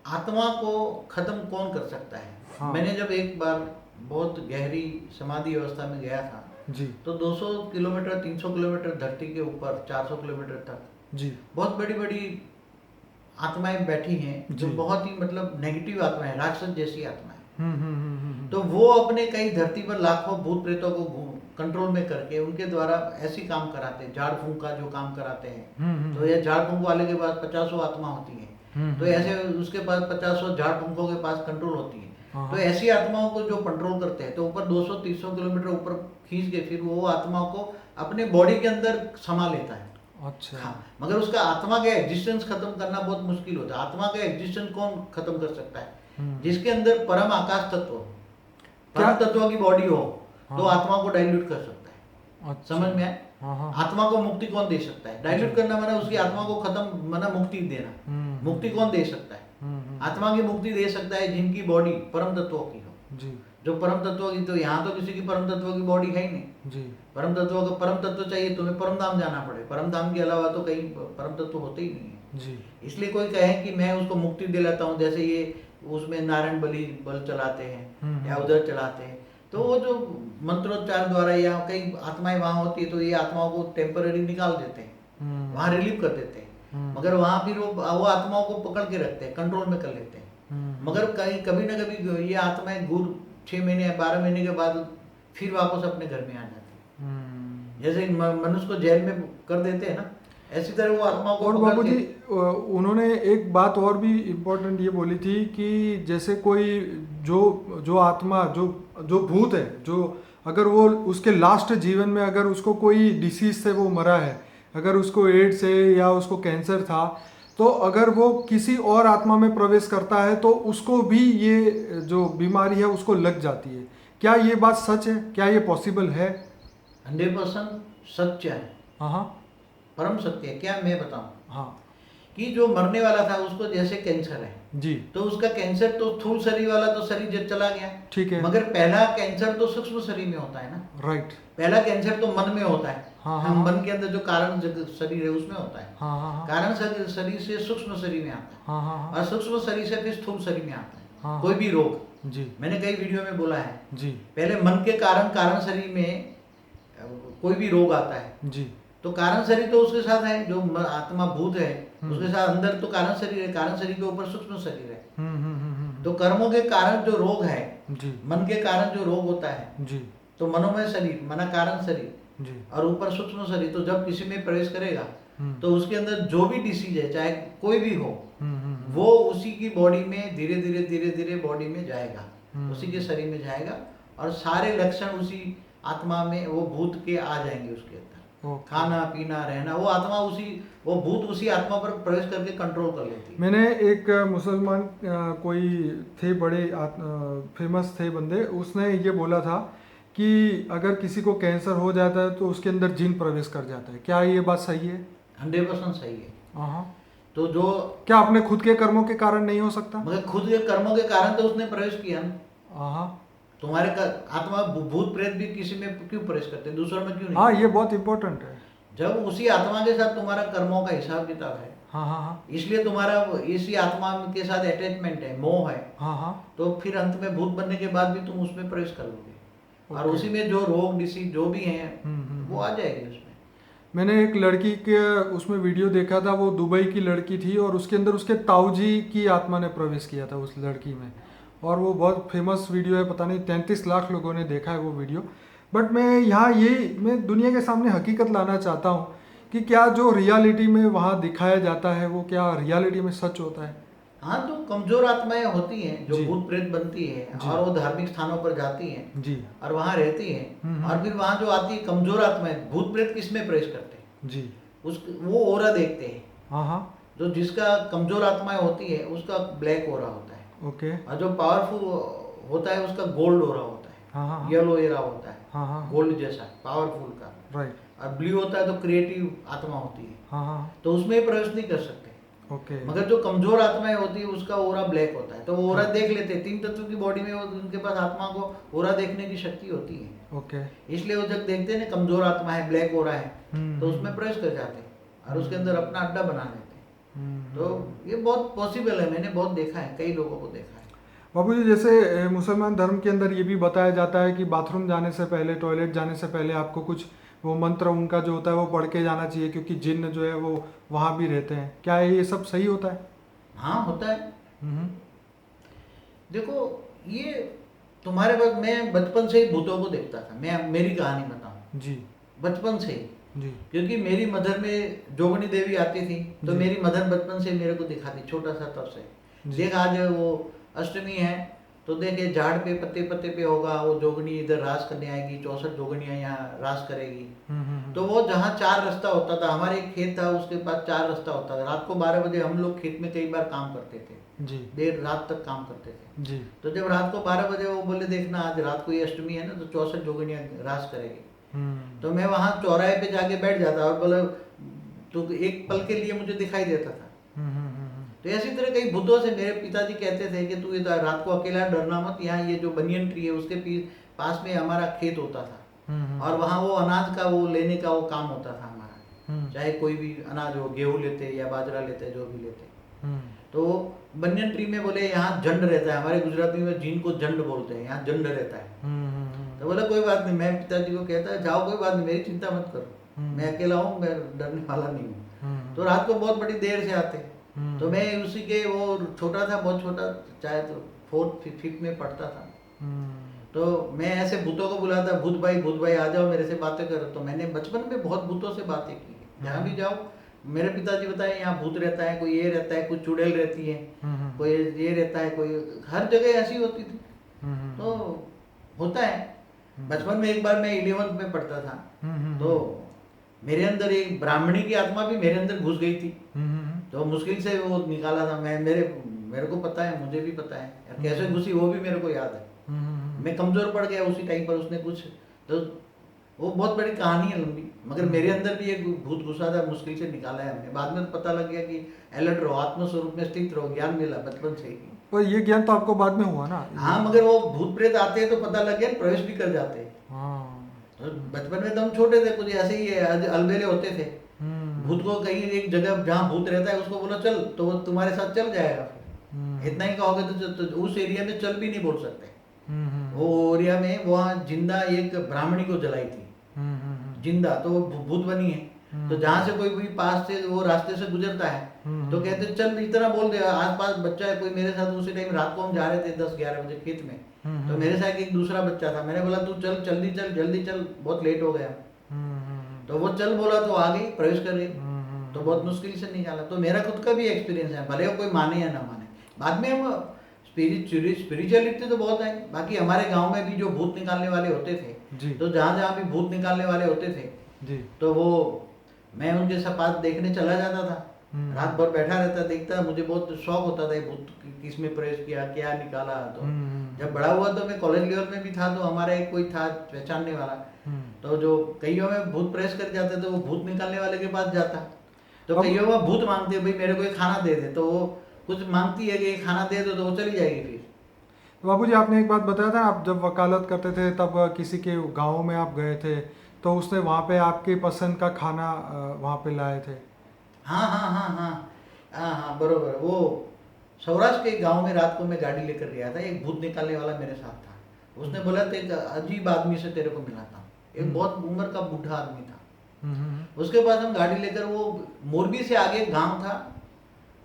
आत्मा को खत्म कौन कर सकता है? हाँ। मैंने जब एक बार बहुत गहरी समाधि अवस्था में गया था जी तो 200 किलोमीटर 300 किलोमीटर धरती के ऊपर 400 किलोमीटर तक जी बहुत बड़ी बड़ी आत्माएं बैठी हैं जो जी। बहुत ही मतलब नेगेटिव आत्माएं, राक्षस जैसी आत्माएं। हम्म। तो वो अपने कई धरती पर लाखों भूत प्रेतों को कंट्रोल में करके उनके द्वारा ऐसी काम कराते हैं, झाड़ फूंक का जो काम कराते हैं। तो ये झाड़ फूंक वाले के पास 50 आत्मा होती है, तो ऐसे उसके पास 50 झाड़ फूंकों के पास कंट्रोल होती है। तो ऐसी आत्माओं को जो कंट्रोल करते हैं तो ऊपर 200-300 किलोमीटर ऊपर खींच के फिर वो आत्माओं को अपने बॉडी के अंदर समा लेता है। अच्छा। हाँ, मगर उसका आत्मा का एग्जिस्टेंस खत्म करना बहुत मुश्किल होता है। आत्मा का एग्जिस्टेंस कौन खत्म कर सकता है? जिसके अंदर परम आकाश तत्व हो, परम तत्व की बॉडी हो, तो आत्मा को डाइल्यूट कर सकता है। अच्छा। समझ में आए? आत्मा को मुक्ति कौन दे सकता है? डाइल्यूट करना माना उसकी आत्मा को खत्म, माना मुक्ति देना। मुक्ति कौन दे सकता है? आत्मा की मुक्ति दे सकता है जिनकी बॉडी परम तत्वों की हो। जी। जो परम तत्व की, तो यहाँ तो किसी की परम तत्व की बॉडी है ही नहीं। जी। परम तत्व का परम तत्व चाहिए तुम्हें परम धाम जाना पड़े, परम धाम के अलावा तो कहीं परम तत्व होते ही नहीं है। जी। इसलिए कोई कहे कि मैं उसको मुक्ति दिलाता हूँ, जैसे ये उसमें नारायण बलि बल चलाते हैं या उधर चलाते हैं, तो वो जो मंत्रोच्चार द्वारा या कई आत्माएं वहां होती है तो ये आत्माओं को टेम्पररी निकाल देते हैं, वहां रिलीव कर देते हैं। मगर वहां फिर वो आत्माओं को पकड़ के रखते हैं, कंट्रोल में कर लेते हैं। मगर कहीं कभी ना कभी ये आत्माएं 6 महीने या 12 महीने के बाद फिर वापस अपने घर में आ जाती है। जैसे मनुष्य को जेल में कर देते हैं ना, ऐसी तरह वो आत्माओं को। और बाबू जी, उन्होंने एक बात और भी इम्पोर्टेंट ये बोली थी कि जैसे कोई जो आत्मा जो भूत है, जो अगर वो उसके लास्ट जीवन में अगर उसको कोई डिसीज से वो मरा है, अगर उसको एड्स है या उसको कैंसर था, तो अगर वो किसी और आत्मा में प्रवेश करता है तो उसको भी ये जो बीमारी है उसको लग जाती है। क्या ये बात सच है? क्या ये पॉसिबल है? 100% सत्य है। हाँ, परम सत्य है। क्या मैं बताऊं? हाँ। कि जो मरने वाला था उसको जैसे कैंसर है जी, तो उसका कैंसर तो स्थूल शरीर वाला तो शरीर जब चला गया, ठीक है। मगर पहला कैंसर तो सूक्ष्म शरीर में होता है ना। राइट। पहला कैंसर तो मन में होता है। हाँ, हम हाँ। मन के अंदर जो कारण शरीर है उसमें होता है। हाँ, हाँ, हाँ। कारण शरीर से सूक्ष्म शरीर में आता है। हाँ, हाँ, हाँ। और सूक्ष्म शरीर से फिर स्थूल शरीर में आता है। हाँ, कोई भी रोग, जी, मैंने कई वीडियो में बोला है, जी, पहले मन के कारण शरीर में कोई भी रोग आता है जी, तो कारण शरीर तो उसके साथ है, जो आत्मा भूत है उसके साथ अंदर तो कारण शरीर है, कारण शरीर के ऊपर सूक्ष्म शरीर है। तो कर्मों के कारण जो रोग है, जी, मन के कारण जो रोग होता है, जी, तो मनोमय शरीर मना कारण शरीर जी, और ऊपर सूक्ष्म शरीर, तो जब किसी में प्रवेश करेगा तो उसके अंदर जो भी डिसीज है चाहे कोई भी हो, वो उसी की बॉडी में धीरे धीरे बॉडी में जाएगा, उसी के शरीर में जाएगा और सारे लक्षण उसी आत्मा में वो भूत के आ जाएंगे उसके अंदर। खाना पीना रहना, वो भूत उसी आत्मा पर प्रवेश करके कंट्रोल कर लेती है। मैंने एक मुसलमान कोई थे बड़े फेमस थे बंदे, उसने ये बोला था कि अगर किसी को कैंसर हो जाता है तो उसके अंदर जिन प्रवेश कर जाता है। क्या ये बात सही है? 100% सही है। हाँ। तो जो क्या अपने खुद के कर्मों के कारण नहीं हो सकता? मगर खुद के कर्मों के कारण तो उसने प्रवेश किया ना। हाँ। तुम्हारे आत्मा भूत प्रेत भी किसी में क्यों प्रवेश करते हैं, दूसरों में क्यों नहीं? हाँ, ये बहुत इंपॉर्टेंट है। जब उसी आत्मा के साथ तुम्हारा कर्मों का हिसाब किताब है, हाँ, हाँ, हाँ, इसलिए तुम्हारा इसी आत्मा के साथ अटैचमेंट है, मोह है, हाँ, हाँ, तो फिर अंत में भूत बनने के बाद भी तुम उसमें प्रवेश कर लोगे और उसी में जो रोग डिसीज जो भी हैं वो आ जाएगी उसमें। मैंने एक लड़की के उसमें वीडियो देखा था, वो दुबई की लड़की थी और उसके अंदर उसके ताऊजी की आत्मा ने प्रवेश किया था उस लड़की में, और वो बहुत फेमस वीडियो है, पता नहीं 33 लाख लोगों ने देखा है वो वीडियो। बट मैं दुनिया के सामने हकीकत लाना चाहता हूँ कि क्या जो रियलिटी में वहाँ दिखाया जाता है वो क्या रियलिटी में सच होता है? हाँ, तो कमजोर आत्माएं होती हैं जो जी भूत प्रेत बनती है जी और वो धार्मिक स्थानों पर जाती हैं जी और वहाँ रहती हैं, और हम्म, फिर वहाँ जो आती है कमजोर आत्माएं, भूत प्रेत किस में प्रवेश करते हैं? जी उस वो ओरा देखते हैं। हाँ हाँ जो जिसका कमजोर आत्माएं होती है उसका ब्लैक ओरा होता है, ओके और जो पावरफुल होता है उसका गोल्ड ओरा होता हाँ हाँ है, हाँ येलो एरा होता है, हाँ हाँ गोल्ड जैसा पावरफुल का। राइट और ब्लू होता है तो क्रिएटिव आत्मा होती है, हाँ हाँ तो उसमें प्रवेश नहीं कर सकते। ओके मगर जो कमजोर आत्माएं होती है उसका ओरा ब्लैक होता है, तो वो ओरा हाँ देख लेते हैं। 3 तत्व की बॉडी में उनके पास आत्मा को ओरा देखने की शक्ति होती है, ओके इसलिए वो जब देखते हैं ना कमजोर आत्मा है, ब्लैक ओरा है, तो उसमें हम्म प्रवेश कर जाते हैं और उसके अंदर अपना अड्डा बना लेते हैं। तो हम्म। ये बहुत पॉसिबल है, मैंने बहुत देखा है, कई लोगों को देखा है। बाबूजी जैसे मुसलमान धर्म के अंदर ये भी बताया जाता है कि बाथरूम जाने से पहले, टॉयलेट जाने से पहले आपको कुछ वो मंत्र उनका जो होता है वो पढ़ के जाना चाहिए, क्योंकि जिन्न जो है वो वहाँ भी रहते हैं। क्या ये सब सही होता है? हाँ, होता है। हम्म देखो, ये तुम्हारे पास, मैं बचपन से ही भूतों को देखता था। मैं मेरी कहानी बताऊं, जी बचपन से ही, जी क्योंकि मेरी मदर में जोगनी देवी आती थी, तो जी मेरी मदर बचपन से मेरे को दिखाती, छोटा सा तब से। जी देख, आज वो अष्टमी है, तो देखे झाड़ पे पत्ते पत्ते पे होगा वो जोगनी इधर रास करने आएगी, 64 जोगनियाँ यहाँ रास करेगी। तो वो जहाँ 4 रास्ता होता था, हमारे एक खेत था उसके पास 4 रास्ता होता था। रात को 12 बजे हम लोग खेत में कई बार काम करते थे, जी देर रात तक काम करते थे। जी तो जब रात को 12 बजे वो बोले, देखना आज रात को ये अष्टमी है ना, तो 64 जोगनियाँ रास करेगी। तो मैं वहाँ चौराहे पे जाके बैठ जाता और बोले, तो एक पल के लिए मुझे दिखाई देता था। तो ऐसी तरह कई भूतों से मेरे पिताजी कहते थे कि तू ये रात को अकेला डरना मत, यहाँ ये जो बनियन ट्री है उसके पास में हमारा खेत होता था, और वहाँ वो अनाज का वो लेने का वो काम होता था हमारा। चाहे कोई भी अनाज हो, गेहूँ लेते या बाजरा लेते, जो भी लेते। तो बनियन ट्री में बोले यहाँ जंड रहता है, हमारे गुजराती में जीन को जंड बोलते हैं, यहाँ जंड रहता है। तो बोला कोई बात नहीं, मैं पिताजी को कहता है जाओ कोई बात नहीं, मेरी चिंता मत करो, मैं अकेला हूँ, मैं डरने वाला नहीं हूँ। तो रात को बहुत बड़ी देर से आते, तो मैं उसी के, वो छोटा था, बहुत छोटा, चाहे तो 4th 5th में पढ़ता था। तो मैं ऐसे भूतों को बुलाता, भूत भाई आ जाओ मेरे से बातें करो। तो मैंने बचपन में बहुत भूतों से बातें की है। जहाँ भी जाओ, मेरे पिताजी बताए यहाँ भूत रहता है, कोई ये रहता है, कोई चुड़ैल रहती है, कोई ये रहता है, कोई हर जगह ऐसी होती थी। तो होता है। बचपन में एक बार मैं 11th में पढ़ता था, तो मेरे अंदर एक ब्राह्मणी की आत्मा भी मेरे अंदर घुस गई थी। तो मुश्किल से वो निकाला था मैं, मेरे को पता है, मुझे भी पता है कैसे घुसी, वो भी मेरे को याद है। मैं कमजोर पड़ गया उसी टाइम पर, उसने कुछ, तो वो बहुत बड़ी कहानी है लंबी, मगर मेरे अंदर भी एक भूत घुसा था, मुश्किल से निकाला है हमने। बाद में तो पता लग गया कि अलर्ट रहो, आत्मस्वरूप में स्थित रहो, ज्ञान मिला बचपन से ही। पर ये ज्ञान तो आपको बाद में हुआ ना? हाँ, मगर वो भूत प्रेत आते हैं तो पता लग गया, प्रवेश भी कर जाते हैं। हाँ तो बचपन में तो हम छोटे थे, कुछ ऐसे ही अलबेले होते थे। भूत को कहीं एक जगह जहाँ भूत रहता है उसको बोलो चल, तो वो तुम्हारे साथ चल जाएगा। फिर इतना ही कहोगे तो उस एरिया में चल भी नहीं बोल सकते। वो एरिया में वहाँ जिंदा एक ब्राह्मणी को जलाई थी, जिंदा, तो वो भूत बनी है। तो जहाँ से कोई भी पास से वो रास्ते से गुजरता है, तो कहते चल, इतना बोल दे, आस पास बच्चा है कोई मेरे साथ। उसी टाइम रात को हम जा रहे थे 10-11 बजे खेत में, तो मेरे साथ एक दूसरा बच्चा था। मैंने बोला तू चल, जल्दी चल, बहुत लेट हो गया। तो वो चल बोला तो आ गई, प्रवेश कर गई। तो बहुत मुश्किल से निकाला। तो मेरा खुद का भी एक्सपीरियंस है, भले वो कोई माने या ना माने। बाद में हम स्पिरिचुअलिटी तो बहुत है। बाकी हमारे गांव में भी जो भूत निकालने वाले होते थे, तो जहाँ जहाँ भी भूत निकालने वाले होते थे, तो वो मैं उनके साथ देखने चला जाता था। रात भर बैठा रहता, देखता, मुझे बहुत शौक होता था भूत किसमें प्रवेश किया, क्या निकाला। तो जब बड़ा हुआ तो मैं कॉलेज लेवल में भी था, तो हमारा एक कोई था पहचानने वाला, तो जो कईयों में भूत प्रवेश कर जाते, तो वो भूत निकालने वाले के पास जाता। तो कईयों में भूत मांगते, भाई मेरे को एक खाना दे दे, तो वो कुछ मांगती है कि खाना दे दो, तो वो चली जाएगी। फिर तो बाबूजी आपने एक बात बताया था, आप जब वकालत करते थे तब किसी के गांव में आप गए थे, तो उसने वहाँ पे आपके पसंद का खाना वहाँ पे लाए थे। हाँ हाँ हाँ हाँ हाँ हाँ, बरोबर। वो सौराष्ट्र के गांव में रात को मैं गाड़ी लेकर गया था, एक भूत निकालने वाला मेरे साथ था। उसने बोला था एक अजीब आदमी से तेरे को मिलाता हूँ, एक बहुत उम्र का बूढ़ा आदमी था। उसके बाद हम गाड़ी लेकर, वो मोरबी से आगे गांव था,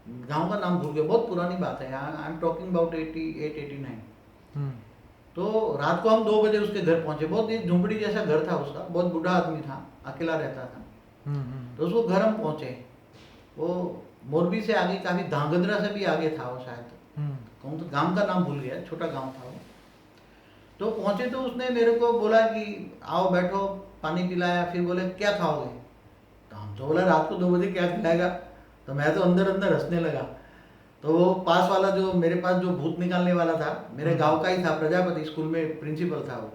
गांव का नाम भूल गया, बहुत पुरानी बात है, आई एम टॉकिंग अबाउट 88-89। तो रात को हम 2 बजे उसके घर पहुंचे। बहुत ही झुंपड़ी जैसा घर था उसका, बहुत बूढ़ा आदमी था, अकेला रहता था। तो उसको घर हम पहुंचे, वो मोरबी से आगे, काफी धांगध्रा से भी आगे था वो शायद, कहूँ तो गांव का नाम भूल गया, छोटा गांव था वो। तो पहुंचे तो उसने मेरे को बोला कि आओ बैठो, पानी पिलाया, फिर बोले क्या खाओगे। तो हम तो बोला रात को 2 बजे क्या खिलाएगा। तो मैं तो अंदर अंदर हंसने लगा। तो वो पास वाला जो मेरे पास जो भूत निकालने वाला था, मेरे गांव का ही था, प्रजापति स्कूल में प्रिंसिपल था वो,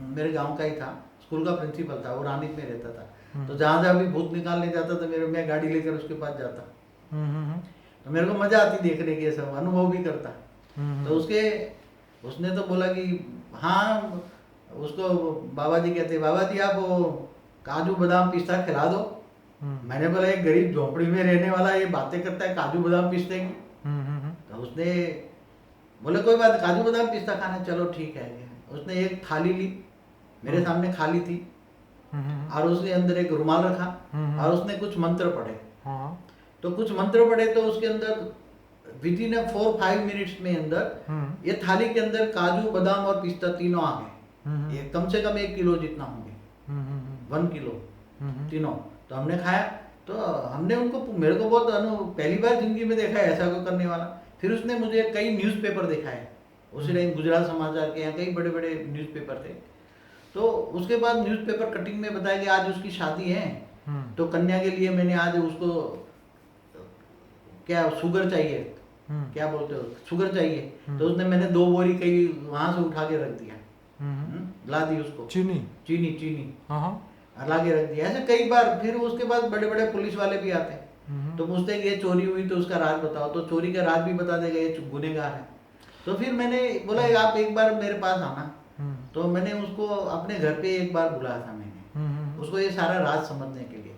मेरे गांव का ही था, स्कूल का प्रिंसिपल था, वो रानीप में रहता था। तो जहाँ जहाँ भी भूत निकालने जाता तो मैं गाड़ी लेकर उसके पास जाता। तो मेरे को मजा आती देखने की, सब अनुभव भी करता। तो उसने तो बोला कि हाँ, उसको बाबा जी कहते, बाबा जी आप वो काजू बादाम पिस्ता खिला दो। मैंने बोला एक गरीब झोपड़ी में रहने वाला ये बातें करता है काजू बादाम पिस्ते की। तो उसने बोले कोई बात, काजू बादाम पिस्ता खाना, चलो ठीक है। उसने एक थाली ली, मेरे सामने खाली थी, और उसके अंदर एक रुमाल रखा, और उसने कुछ मंत्र पढ़े। तो कुछ मंत्र पढ़े तो उसके अंदर विद इन 4-5 मिनट्स में अंदर ये थाली के अंदर काजू बादाम और पिस्ता तीनों आ गए। ये कम से कम 1 किलो जितना होंगे, 1 किलो तीनों। तो हमने खाया, तो हमने उनको, मेरे को बहुत पहली बार जिंदगी में देखा है ऐसा कोई करने वाला। फिर उसने मुझे कई न्यूज़पेपर दिखाए, उसी टाइम गुजरात समाचार के यहाँ कई बड़े बड़े न्यूज़पेपर थे। तो उसके बाद न्यूज़पेपर कटिंग में बताया कि आज उसकी शादी है, तो कन्या के लिए मैंने आज उसको क्या शुगर चाहिए, क्या बोलते हो, शुगर चाहिए। तो उसने मैंने 2 बोरी कई वहां से उठा के रख दिया, ला दी उसको, चीनी ला के रख दिया। ऐसे कई बार। फिर उसके बाद बड़े बड़े पुलिस वाले भी आते हैं, तो पूछते हैं कि ये चोरी हुई तो उसका राज बताओ, तो चोरी का राज भी बता देगा, ये गुनहगार है। तो फिर मैंने बोला आप एक बार मेरे पास आना। तो मैंने उसको अपने घर पे एक बार बुलाया था मैंने, उसको ये सारा राज समझने के लिए,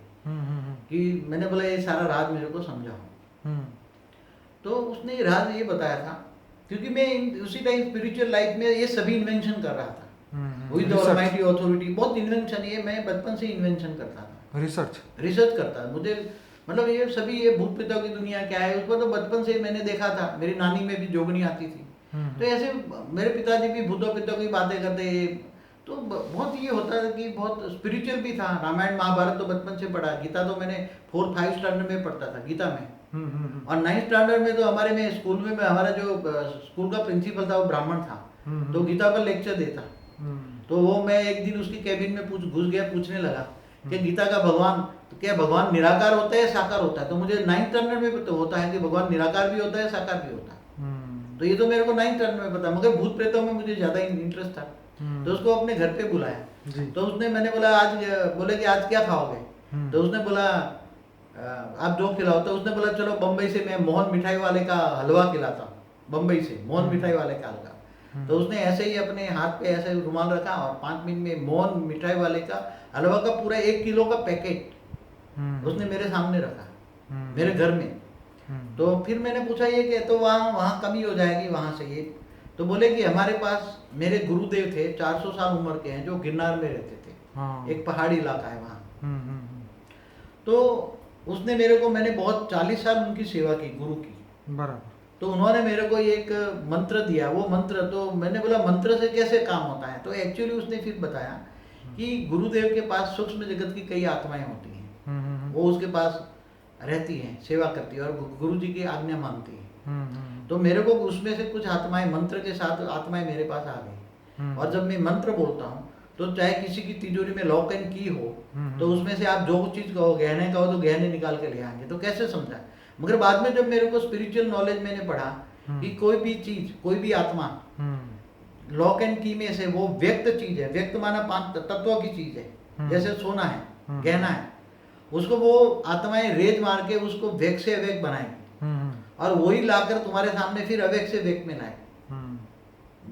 कि मैंने बोला ये सारा राज मेरे को समझाओ। तो उसने राज ये बताया था, क्योंकि मैं उसी टाइम स्पिरिचुअल लाइफ में ये सभी इन्वेंशन कर रहा था। विद द ऑलमाइटी अथॉरिटी, बहुत इन्वेंशन, ये मैं बचपन से इन्वेंशन करता था, रिसर्च करता। मुझे मतलब ये सभी, ये भूत प्रेतों की दुनिया क्या है, उसको तो बचपन से मैंने देखा था। मेरी नानी में भी जोगनी आती थी, तो ऐसे मेरे पिताजी भी भूतों प्रेतों की बातें करते। तो बहुत ये होता है कि बहुत स्पिरिचुअल भी था। रामायण महाभारत तो बचपन से पढ़ा, गीता तो मैंने 4-5 स्टैंडर्ड में पढ़ता था गीता में, और 9th स्टैंडर्ड में तो हमारे में स्कूल में हमारा जो स्कूल का प्रिंसिपल था वो ब्राह्मण था, तो गीता पर लेक्चर देता। तो वो मैं एक दिन उसकी कैबिन में घुस गया, पूछने लगा कि गीता का भगवान, तो क्या भगवान निराकार होता है साकार होता है। तो मुझे 9th स्टैंडर्ड में तो होता है कि भगवान निराकार भी होता है साकार भी होता है, तो ये तो मेरे को 9th स्टैंडर्ड में पता, मगर भूत प्रेतों में मुझे ज्यादा इंटरेस्ट था। तो उसको अपने घर पे बुलाया। तो उसने, मैंने बोला आज, बोले कि आज क्या खाओगे। तो उसने बोला आप जो खिलाओ। तो उसने बोला चलो बम्बई से मैं मोहन मिठाई वाले का हलवा खिलाता हूँ, बम्बई से मोहन मिठाई वाले का हलवा। तो उसने ऐसे ही अपने हाथ पे ऐसे रुमाल रखा, और 5 मिनट में मोहन मिठाई वाले का हलवा का पूरा 1 किलो का पैकेट उसने मेरे सामने रखा, मेरे घर में। तो फिर मैंने पूछा ये कि तो वहाँ कमी हो जाएगी वहाँ से ये। तो बोले कि हमारे पास मेरे गुरुदेव थे, 400 साल उम्र के हैं, जो गिरनार में रहते थे, एक पहाड़ी इलाका है वहाँ। तो उसने मेरे को, मैंने बहुत 40 साल उनकी सेवा की, गुरु की, बराबर। तो उन्होंने मेरे को एक मंत्र दिया। वो मंत्र, तो मैंने बोला मंत्र से कैसे काम होता है। तो एक्चुअली उसने फिर बताया कि गुरुदेव के पास सूक्ष्म जगत की कई आत्माएं होती हैं, वो उसके पास रहती हैं, सेवा करती है, और गुरु जी की आज्ञा मानती है। तो मेरे को उसमें से कुछ आत्माएं, मंत्र के साथ आत्माएं मेरे पास आ गई। और जब मैं मंत्र बोलता हूँ, तो चाहे किसी की तिजोरी में लॉक एंड की हो, तो उसमें से आप जो चीज कहो, गहने कहो तो गहने निकाल के ले आएंगे। तो कैसे समझा। मगर बाद में जब मेरे को स्पिरिचुअल नॉलेज मैंने पढ़ा कि कोई भी चीज, कोई भी आत्मा लॉक एंड की में से, वो व्यक्त चीज है, व्यक्त माना 5 तत्वों की चीज है, जैसे सोना है, गहना है, उसको वो आत्माएं रेज मार के उसको व्यक्त से अव्यक्त बनाएंगी, और वही लाकर तुम्हारे सामने फिर अव्यक्त से व्यक्त में लाए।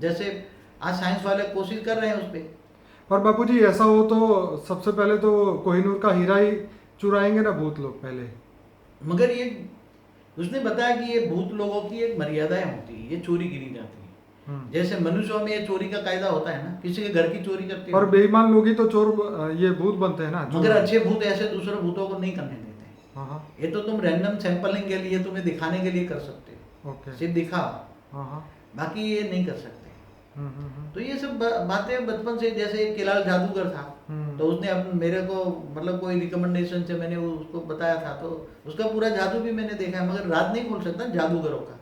जैसे आज साइंस वाले कोशिश कर रहे हैं उस पर। पर बापूजी ऐसा हो तो सबसे पहले तो कोहिनूर का हीरा ही चुराएंगे ना भूत लोग पहले। मगर ये उसने बताया कि ये भूत लोगों की एक मर्यादाएं होती है, ये चोरी गिनी जाती है। जैसे मनुष्यों में ये चोरी का कायदा होता है ना, किसी के घर की चोरी करते हैं। पर बेईमान लोग ही तो चोर, ये भूत बनते हैं ना। मगर अच्छे भूत ऐसे दूसरे भूतों को नहीं करने देते। ये तो तुम रैंडम सैंपलिंग के लिए, तुम्हें दिखाने के लिए कर सकते हो, सिर्फ दिखाओ, बाकी ये नहीं कर सकते। तो ये सब बातें बचपन से, जैसे एक किलाल जादूगर था, तो उसने मेरे को मतलब कोई रिकमेंडेशन से मैंने उसको बताया था, तो उसका पूरा जादू भी मैंने देखा है, मगर राज नहीं खोल सकता जादूगरों का।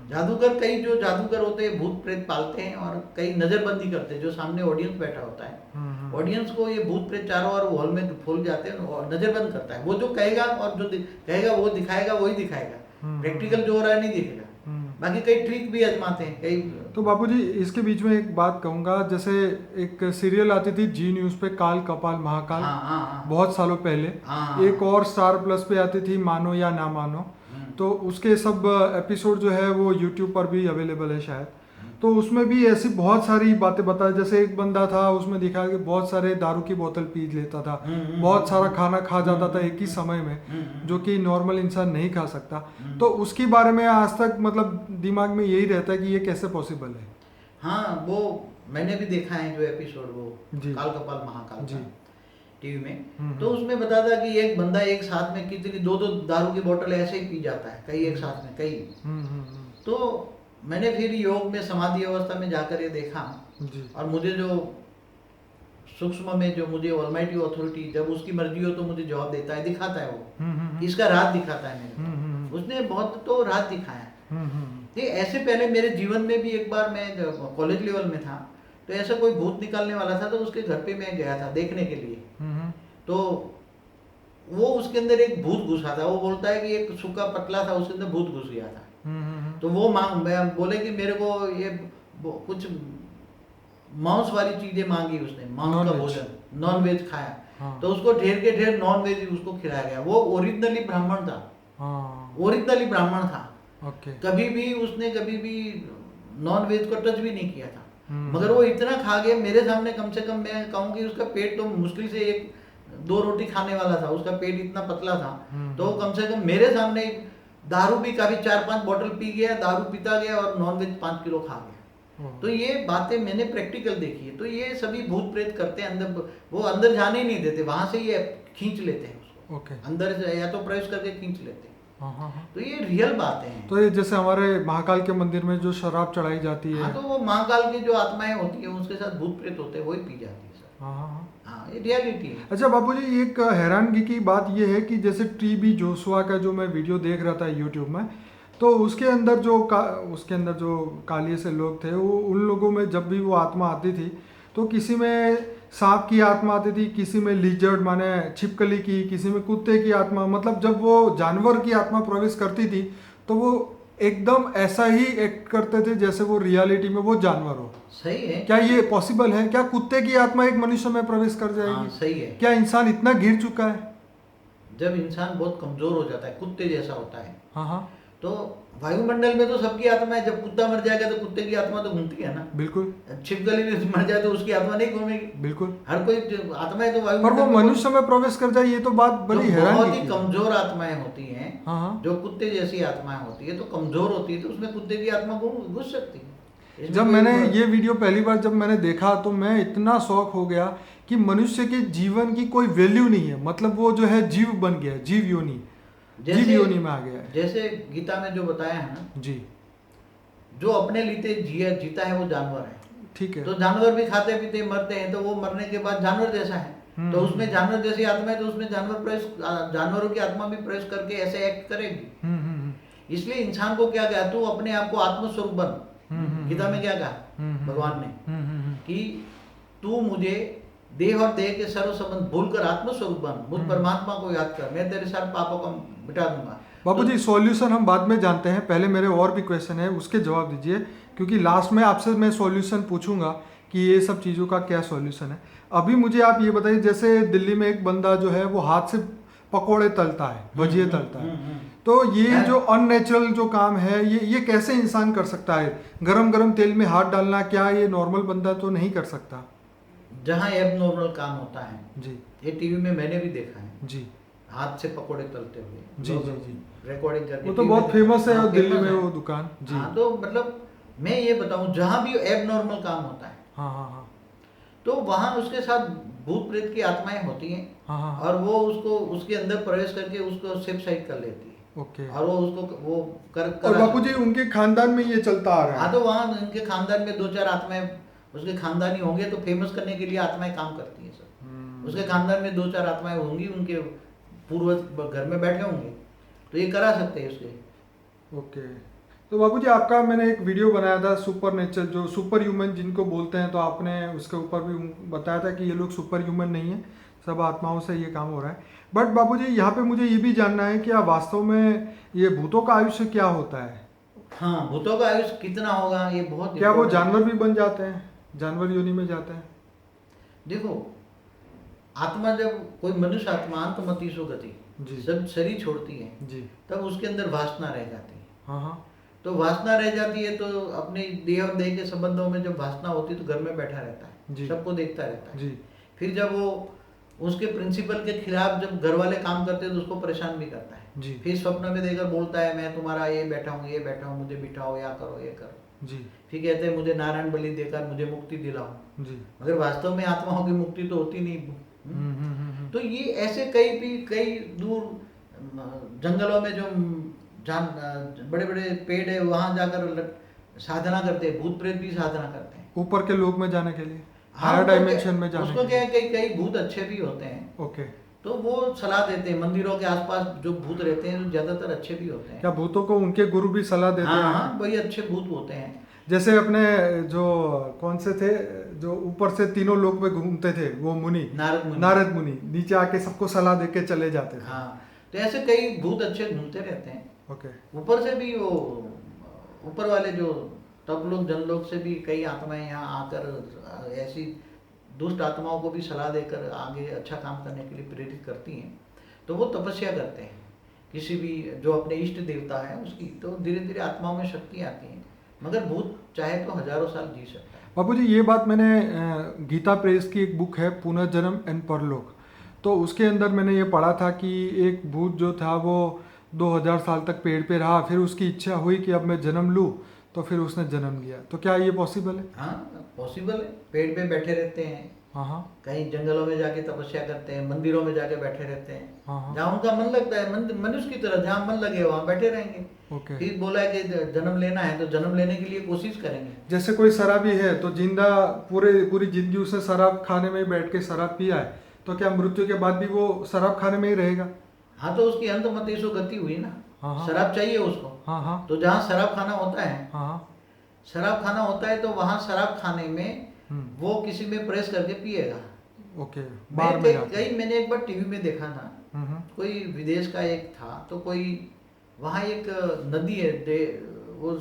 जादूगर, कई जो जादूगर होते हैं भूत प्रेत पालते हैं, और कई नजरबंदी करते हैं, जो सामने ऑडियंस बैठा होता है, ऑडियंस को ये भूत प्रेत चारों ओर हॉल में फूल जाते हैं और नजरबंद करता है। वो जो कहेगा और जो कहेगा वो दिखाएगा, वही दिखाएगा, प्रैक्टिकल जो हो रहा है नहीं दिखेगा। बाकी कई ट्रिक भी आजमाते हैं कई। तो बापूजी इसके बीच में एक बात कहूंगा, जैसे एक सीरियल आती थी जी न्यूज़ पे, काल कपाल महाकाल, हाँ। बहुत सालों पहले। हाँ। एक और स्टार प्लस पे आती थी मानो या ना मानो, तो उसके सब एपिसोड जो है वो यूट्यूब पर भी अवेलेबल है शायद। तो उसमें भी ऐसी बहुत सारी बातें बताई, जैसे एक बंदा था उसमें दिखाया कि बहुत सारे दारू की बोतल पी लेता था, बहुत सारा खाना खा जाता था एक ही समय में, जो कि नॉर्मल इंसान नहीं खा सकता। तो उसके बारे में आज तक मतलब दिमाग में यही रहता है कि ये कैसे पॉसिबल है। हाँ, वो मैंने भी देखा है जो एपिसोड, वो काल कपाल महाकाल जी टीवी में। तो उसमें बताता कि एक बंदा एक साथ में कितनी दो दारू की बोतल ऐसे ही पी जाता है, कई एक साथ में कई। तो मैंने फिर योग में समाधि अवस्था में जाकर ये देखा, और मुझे जो सूक्ष्म में जो मुझे ऑलमाइटी अथॉरिटी जब उसकी मर्जी हो तो मुझे जवाब देता है, दिखाता है, वो इसका राज दिखाता है मेरे को। उसने बहुत तो राज दिखाया। ये ऐसे पहले मेरे जीवन में भी एक बार मैं कॉलेज लेवल में था, तो ऐसा कोई भूत निकालने वाला था, तो उसके घर पे मैं गया था देखने के लिए। तो वो उसके अंदर एक भूत घुसा था, वो बोलता है कि एक सूखा पतला था, उसके अंदर भूत घुस गया था। तो वो मैं बोले कि मेरे को ये कुछ मांस वाली चीजें मांगी उसने, मांस का भोजन, नॉन वेज खाया। हाँ। तो उसको ढेर के ढेर नॉन वेज उसको खिलाया गया। वो ओरिजिनली ब्राह्मण था। हाँ। ओरिजिनली ब्राह्मण था। ओके। कभी भी उसने कभी भी नॉन वेज को टच भी नहीं किया था, मगर वो इतना खा गया मेरे सामने, कम से कम मैं कहूँ कि उसका पेट तो मुश्किल से 1-2 रोटी खाने वाला था, उसका पेट इतना पतला था। तो कम से कम मेरे सामने दारू भी काफी 4-5 बोतल पी गया, दारू पीता गया, और नॉनवेज 5 किलो खा गया। तो ये बातें मैंने प्रैक्टिकल देखी है। तो ये सभी भूत प्रेत करते हैं अंदर, वो अंदर जाने ही नहीं देते, वहां से ये खींच लेते हैं उसको। ओके। अंदर से या तो प्रवेश करके खींच लेते हैं। तो ये रियल बातें हैं। तो ये जैसे हमारे महाकाल के मंदिर में जो शराब चढ़ाई जाती है, हाँ, तो वो महाकाल की जो आत्माएं होती है उसके साथ भूत प्रेत होते हैं, वही पी जाती है। हाँ, ये रियलिटी है। अच्छा बापूजी, एक हैरानगी की बात ये है कि जैसे टीबी जोशुआ का जो मैं वीडियो देख रहा था यूट्यूब में, तो उसके अंदर जो कालिए से लोग थे, वो उन लोगों में जब भी वो आत्मा आती थी, तो किसी में सांप की आत्मा आती थी, किसी में लिजर्ड माने छिपकली की, किसी में कुत्ते की आत्मा, मतलब जब वो जानवर की आत्मा प्रवेश करती थी तो वो एकदम ऐसा ही एक्ट करते थे जैसे वो रियलिटी में वो जानवर हो। सही है। क्या ये पॉसिबल है? क्या कुत्ते की आत्मा एक मनुष्य में प्रवेश कर जाएगी? हाँ, सही है। क्या इंसान इतना गिर चुका है? जब इंसान बहुत कमजोर हो जाता है, कुत्ते जैसा होता है, हाँ, तो वायुमंडल में तो सबकी आत्मा है। जब कुत्ता मर जाएगा तो कुत्ते की आत्मा तो घूमती है ना। बिल्कुल। छिपकली भी मर जाए तो उसकी आत्मा नहीं घूमेगी। बिल्कुल। हर कोई आत्मा है तो वायुमंडल, पर वो मनुष्य में प्रवेश कर जाए, ये तो बात बड़ी हैरान बहुत ही कमजोर आत्माएं होती हैं। हाँ। जो कुत्ते जैसी आत्माएं होती है तो कमजोर होती है, तो उसमें कुत्ते की आत्मा घुस सकती है। जब मैंने ये वीडियो पहली बार जब मैंने देखा तो मैं इतना शौक हो गया कि मनुष्य के जीवन की कोई वैल्यू नहीं है, मतलब वो जो है जीव बन गया, जीव योनि, जीव योनि में आ गया है। जैसे गीता में जो बताया है ना जी, जो अपने लिए जीता है वो जानवर है। ठीक है। तो जानवर भी खाते पीते मरते हैं, तो वो मरने के बाद जानवर जैसा है, तो उसमें जानवर जैसी आत्मा है, तो उसमें जानवरों की आत्मा भी प्रवेश करके ऐसे एक्ट करेगी। इसलिए इंसान को क्या कहा, तू अपने आप को आत्मस्वरूप बन। गीता में क्या कहा भगवान ने कि तू मुझे देह और देह के सर्व संबंध भूलकर आत्मस्वरूप बन, मुझ परमात्मा को याद कर, मैं तेरे सारे पापों को मिटा दूंगा। बाबूजी सॉल्यूशन हम बाद में जानते हैं, पहले मेरे और भी क्वेश्चन है उसके जवाब दीजिए, क्योंकि लास्ट में आपसे मैं सॉल्यूशन पूछूंगा कि ये सब चीज़ों का क्या सॉल्यूशन है। अभी मुझे आप ये बताइए, जैसे दिल्ली में एक बंदा जो है वो हाथ से पकौड़े तलता है, भजिए तलता है, तो ये जो अननेचुरल जो काम है ये कैसे इंसान कर सकता है? गरम गरम तेल में हाथ डालना, क्या ये नॉर्मल बंदा तो नहीं कर सकता? जहाँ एब नॉर्मल काम होता है जी, ये टीवी में मैंने भी देखा है जी, हाथ से पकोड़े तलते हुए जी जी जी, रिकॉर्डिंग करके, वो तो बहुत फेमस है दिल्ली में वो दुकान जी। हाँ, तो मतलब मैं ये बताऊं, जहाँ भी एब नॉर्मल काम होता है, हाँ हाँ हाँ, तो वहाँ उसके साथ भूत प्रेत की आत्माएं होती हैं। हाँ हाँ, और वो उसको उसके अंदर प्रवेश करके उसको सेफ साइड कर लेती है। ओके। और वो उसको वो और करा। बापूजी उनके खानदान में ये चलता आ रहा हाँ है? तो वहाँ उनके खानदान में 2-4 आत्माएं उसके खानदानी होंगे तो फेमस करने के लिए आत्माएं काम करती हैं सब। उसके खानदान में 2-4 आत्माएं होंगी, उनके पूर्वज घर में बैठे होंगे तो ये करा सकते हैं उसके। ओके। तो बापूजी आपका मैंने एक वीडियो बनाया था सुपर नेचर, जो सुपर ह्यूमन जिनको बोलते हैं, तो आपने उसके ऊपर भी बताया था कि ये लोग सुपर ह्यूमन नहीं है, सब आत्माओं से ये काम हो रहा है। बट बापूजी यहाँ पे मुझे ये भी जानना है कि आप वास्तव में ये भूतों का आयुष्य क्या होता है? हाँ, भूतों का आयुष कितना होगा ये बहुत क्या वो important जानवर भी बन जाते हैं, जानवर योनि में जाते हैं? देखो, आत्मा जब कोई मनुष्य आत्मा अंतमतीसु गति जी। जब शरीर छोड़ती है जी। तब उसके अंदर वासना रह जाती है। हाँ हाँ। तो वासना रह जाती है तो अपने देह और देह के संबंधों में जब वासना होती है तो घर में बैठा रहता है, जी। सबको देखता रहता है। जी। फिर जब वो उसके प्रिंसिपल के खिलाफ जब घर वाले काम करते हैं तो उसको परेशान भी करता है। जी। फिर स्वप्न में देकर बोलता है मैं तुम्हारा ये बैठा हूँ, मुझे बिठाओ, या करो, ये करो। जी। फिर कहते हैं मुझे नारायण बलि देकर मुझे मुक्ति दिलाओ। जी। मगर वास्तव में आत्माओं की मुक्ति तो होती नहीं। तो ये ऐसे कई दूर जंगलों में जो बड़े बड़े पेड़ है वहां जाकर साधना करते हैं, भूत प्रेत भी साधना करते हैं ऊपर के लोक में जाने के लिए, हाँ, हायर डायमेंशन में जाने उसको के क्या लिए। है, कई भूत अच्छे भी होते हैं। ओके। तो वो सलाह देते हैं, मंदिरों के आसपास जो भूत रहते हैं ज्यादातर अच्छे भी होते हैं। क्या भूतों को उनके गुरु भी सलाह देते हैं? हाँ, वही अच्छे भूत होते हैं। जैसे अपने जो कौन से थे जो ऊपर से तीनों लोक में घूमते थे, वो मुनि, नारद मुनि नीचे आके सबको सलाह दे के चले जाते थे। हाँ, तो ऐसे कई भूत अच्छे घूमते रहते हैं। ओके। ऊपर से भी वो ऊपर वाले जो तब लोग जनलोक से भी कई आत्माएं यहाँ आकर ऐसी दुष्ट आत्माओं को भी सलाह देकर आगे अच्छा काम करने के लिए प्रेरित करती हैं। तो वो तपस्या करते हैं किसी भी जो अपने इष्ट देवता है उसकी, तो धीरे धीरे आत्माओं में शक्ति आती है। मगर भूत चाहे तो हजारों साल जी सकता है। बापूजी ये बात मैंने गीता प्रेस की एक बुक है पुनर्जन्म एंड परलोक, तो उसके अंदर मैंने ये पढ़ा था कि एक भूत जो था वो 2000 साल तक पेड़ पे रहा, फिर उसकी इच्छा हुई कि अब मैं जन्म लूँ, तो फिर उसने जन्म लिया। तो क्या ये पॉसिबल है? हाँ, पॉसिबल है। पेड़ पे बैठे रहते हैं, हाँ हाँ। कहीं जंगलों में जाके तपस्या करते हैं, मंदिरों में जाके बैठे रहते हैं। हाँ। जहाँ उनका मन लगता है, मनुष्य की तरह जहाँ मन लगे वहाँ बैठे रहेंगे। ओके। फिर बोला है कि जन्म लेना है तो जन्म लेने के लिए कोशिश करेंगे। जैसे कोई शराबी है तो पूरी जिंदगी उसने शराब खाने में ही बैठ के शराब पिया है, तो क्या मृत्यु के बाद भी वो शराब खाने में ही रहेगा? हाँ, तो उसकी अंतमतेषु गति हुई ना। हाँ। शराब चाहिए उसको। हाँ। तो जहाँ शराब खाना होता है, हाँ। शराब खाना होता है तो वहाँ शराब खाने में वो किसी में प्रेस करके पिएगा। ओके। मैंने एक बार टीवी में देखा था, कोई विदेश का एक था, तो कोई वहाँ एक नदी है, वो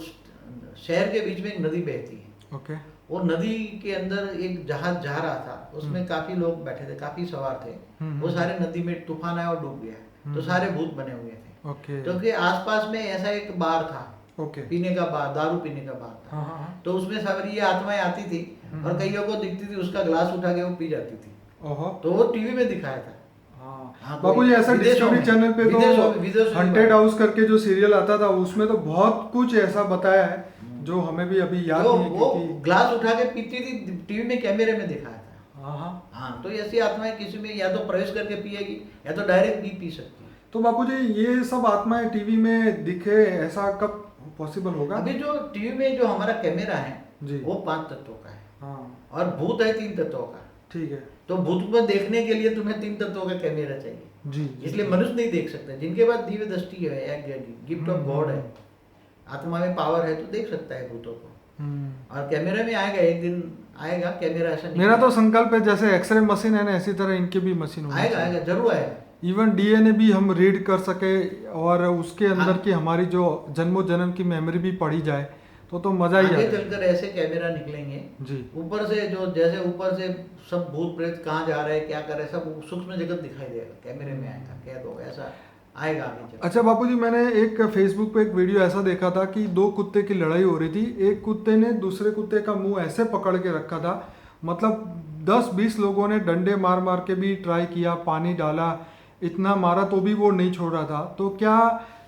शहर के बीच में एक नदी बहती है। ओके। वो नदी के अंदर एक जहाज जा रहा था, उसमें काफी लोग बैठे थे, काफी सवार थे। वो सारे नदी में तूफान आया और डूब गया, तो सारे भूत बने हुए थे। ओके। क्योंकि आसपास में ऐसा एक बार था, ओके, पीने का बार, दारू पीने का बार था। हाँ। तो उसमें सारी ये आत्माएं आती थी और कईयों को दिखती थी, उसका गिलास उठा के वो पी जाती थी। ओहो। तो वो टीवी में दिखाया था। हाँ, बाबू जी ऐसा डिस्कवरी चैनल पे तो हंटेड हाउस करके जो सीरियल आता था उसमें तो बहुत कुछ ऐसा बताया है जो हमें भी अभी याद नहीं है, वो क्योंकि ग्लास उठा के पीती थी, टीवी में कैमरे में दिखाया था। हाँ। तो ऐसी आत्माएं किसी में या तो प्रवेश करके पिएगी या तो डायरेक्ट भी पी सकती है। तो बापू जी ये सब आत्माएं टीवी में दिखे, ऐसा कब पॉसिबल होगा? अभी जो टीवी में जो हमारा कैमरा है जी, वो 5 तत्वों का है। हाँ, और भूत है 3 तत्वों का। ठीक है तो भूत को देखने के लिए तुम्हें 3 तत्वों का कैमरा चाहिए। जी। इसलिए मनुष्य नहीं देख सकता। जिनके पास दिव्य दृष्टि है या गिफ्ट ऑफ गॉड है, आत्मा में पावर है, तो देख सकता है भूतों को। और कैमरे में आएगा, एक दिन आएगा कैमरा। ऐसा मेरा तो संकल्प है जैसे एक्सरे मशीन है ना, इसी तरह इनके भी मशीन होनी चाहिए। आएगा, जरूर आएगा। इवन डीएनए भी हम रीड कर सके और उसके अंदर की हमारी जो जन्मों जन्म की मेमोरी भी पढ़ी जाए तो मजा ही आगे आएगा। चलकर ऐसे कैमरा निकलेंगे जी, ऊपर से, जो जैसे ऊपर से सब भूत प्रेत कहाँ जा रहे हैं, क्या कर रहे हैं, सब सूक्ष्म जगत दिखाई देगा, कैमरे में आएगा। कह दो ऐसा आएगा आगे चल। अच्छा बापूजी, मैंने एक फेसबुक पे एक वीडियो ऐसा देखा था कि 2 कुत्ते की लड़ाई हो रही थी। एक कुत्ते ने दूसरे कुत्ते का मुंह ऐसे पकड़ के रखा था, मतलब 10-20 लोगों ने डंडे मार मार के भी ट्राई किया, पानी डाला, इतना मारा तो भी वो नहीं छोड़ रहा था। तो क्या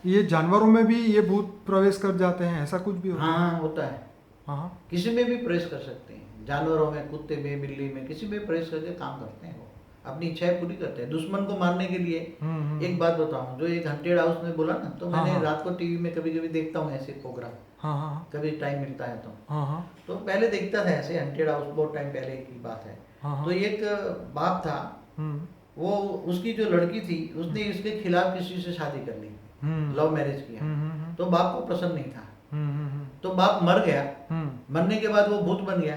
ये जानवरों में भी ये भूत प्रवेश कर जाते हैं, ऐसा कुछ भी होता है? हाँ, होता है। हाँ, किसी में भी प्रवेश कर सकते हैं, जानवरों में, कुत्ते में, बिल्ली में, किसी में प्रवेश करके काम करते हैं वो। अपनी इच्छाएं पूरी करते हैं। दुश्मन को मारने के लिए एक बात बताऊं, जो एक हंटेड हाउस में बोला ना, तो मैंने रात को टीवी में कभी कभी देखता हूँ ऐसे प्रोग्राम, कभी टाइम मिलता है तो पहले देखता था ऐसे हंटेड हाउस, बहुत टाइम पहले की बात है। तो एक बाप था, वो उसकी जो लड़की थी उसने इसके खिलाफ किसी से शादी कर ली, लव मैरिज किया, तो बाप को पसंद नहीं था, तो बाप मर गया, मरने के बाद वो भूत बन गया,